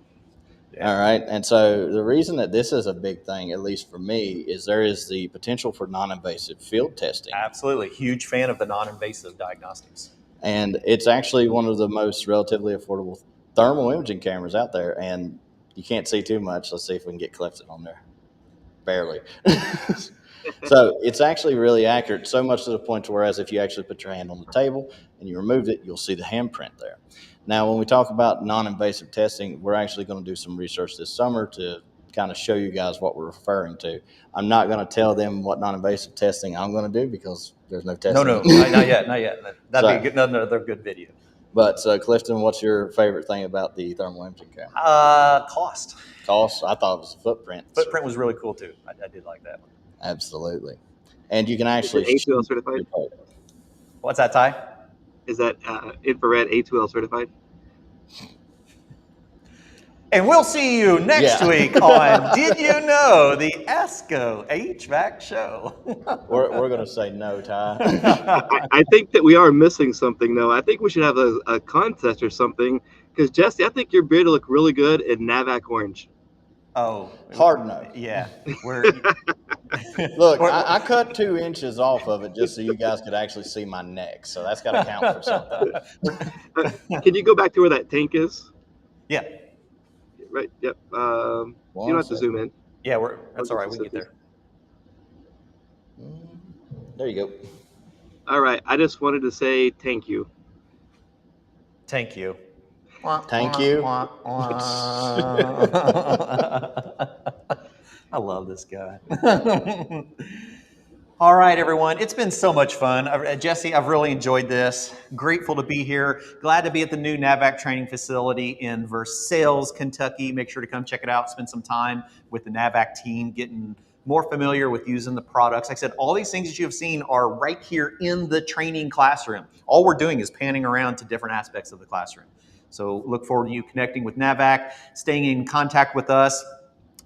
Yeah. All right. And so the reason that this is a big thing, at least for me, is there is the potential for non-invasive field testing. Absolutely. Huge fan of the non-invasive diagnostics. And it's actually one of the most relatively affordable thermal imaging cameras out there. And you can't see too much. Let's see if we can get Clifton on there. Barely. So it's actually really accurate, so much to the point to whereas if you actually put your hand on the table and you removed it, you'll see the handprint there. Now, when we talk about non-invasive testing, we're actually going to do some research this summer to kind of show you guys what we're referring to. I'm not going to tell them what non-invasive testing I'm going to do because there's no testing. No, not yet. That'd be another good video. But so, Clifton, what's your favorite thing about the thermal imaging camera? Cost. Cost? I thought it was the footprint. Footprint was really cool too. I did like that one. Absolutely. And you can actually... Is it A2L certified? What's that, Ty? Is that infrared A2L certified? And we'll see you next week on Did You Know, the ESCO HVAC show. We're going to say no, Ty. I think that we are missing something, though. I think we should have a contest or something. Because, Jesse, I think your beard will look really good in NAVAC orange. Oh. Hard no. Yeah. Look, I cut 2 inches off of it just so you guys could actually see my neck. So that's got to count for something. Can you go back to where that tank is? Yeah. Right. Yep. You don't have to zoom in. Yeah, that's all right. We can get there. There you go. All right. I just wanted to say thank you. Thank you. Thank you. I love this guy. All right, everyone. It's been so much fun. Jesse, I've really enjoyed this. Grateful to be here. Glad to be at the new NAVAC training facility in Versailles, Kentucky. Make sure to come check it out. Spend some time with the NAVAC team, getting more familiar with using the products. Like I said, all these things that you have seen are right here in the training classroom. All we're doing is panning around to different aspects of the classroom. So look forward to you connecting with NAVAC, staying in contact with us.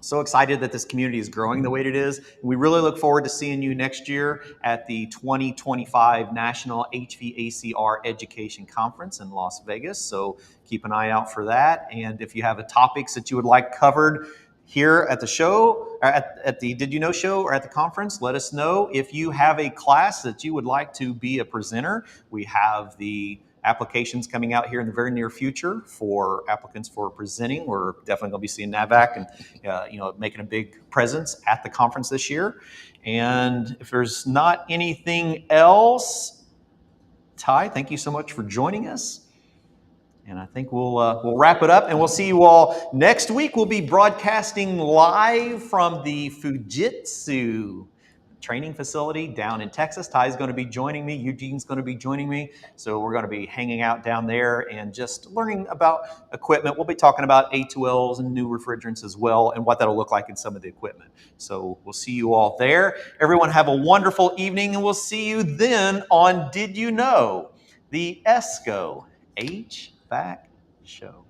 So excited that this community is growing the way it is. We really look forward to seeing you next year at the 2025 National HVACR Education Conference in Las Vegas. So keep an eye out for that. And if you have topics that you would like covered here at the show, or at the Did You Know show or at the conference, let us know. If you have a class that you would like to be a presenter, we have the applications coming out here in the very near future for applicants for presenting. We're definitely going to be seeing NAVAC and making a big presence at the conference this year. And if there's not anything else, Ty, thank you so much for joining us. And I think we'll wrap it up, and we'll see you all next week. We'll be broadcasting live from the Fujitsu training facility down in Texas. Ty's going to be joining me. Eugene's going to be joining me. So we're going to be hanging out down there and just learning about equipment. We'll be talking about A2Ls and new refrigerants as well and what that'll look like in some of the equipment. So we'll see you all there. Everyone have a wonderful evening, and we'll see you then on Did You Know, the ESCO HVAC show.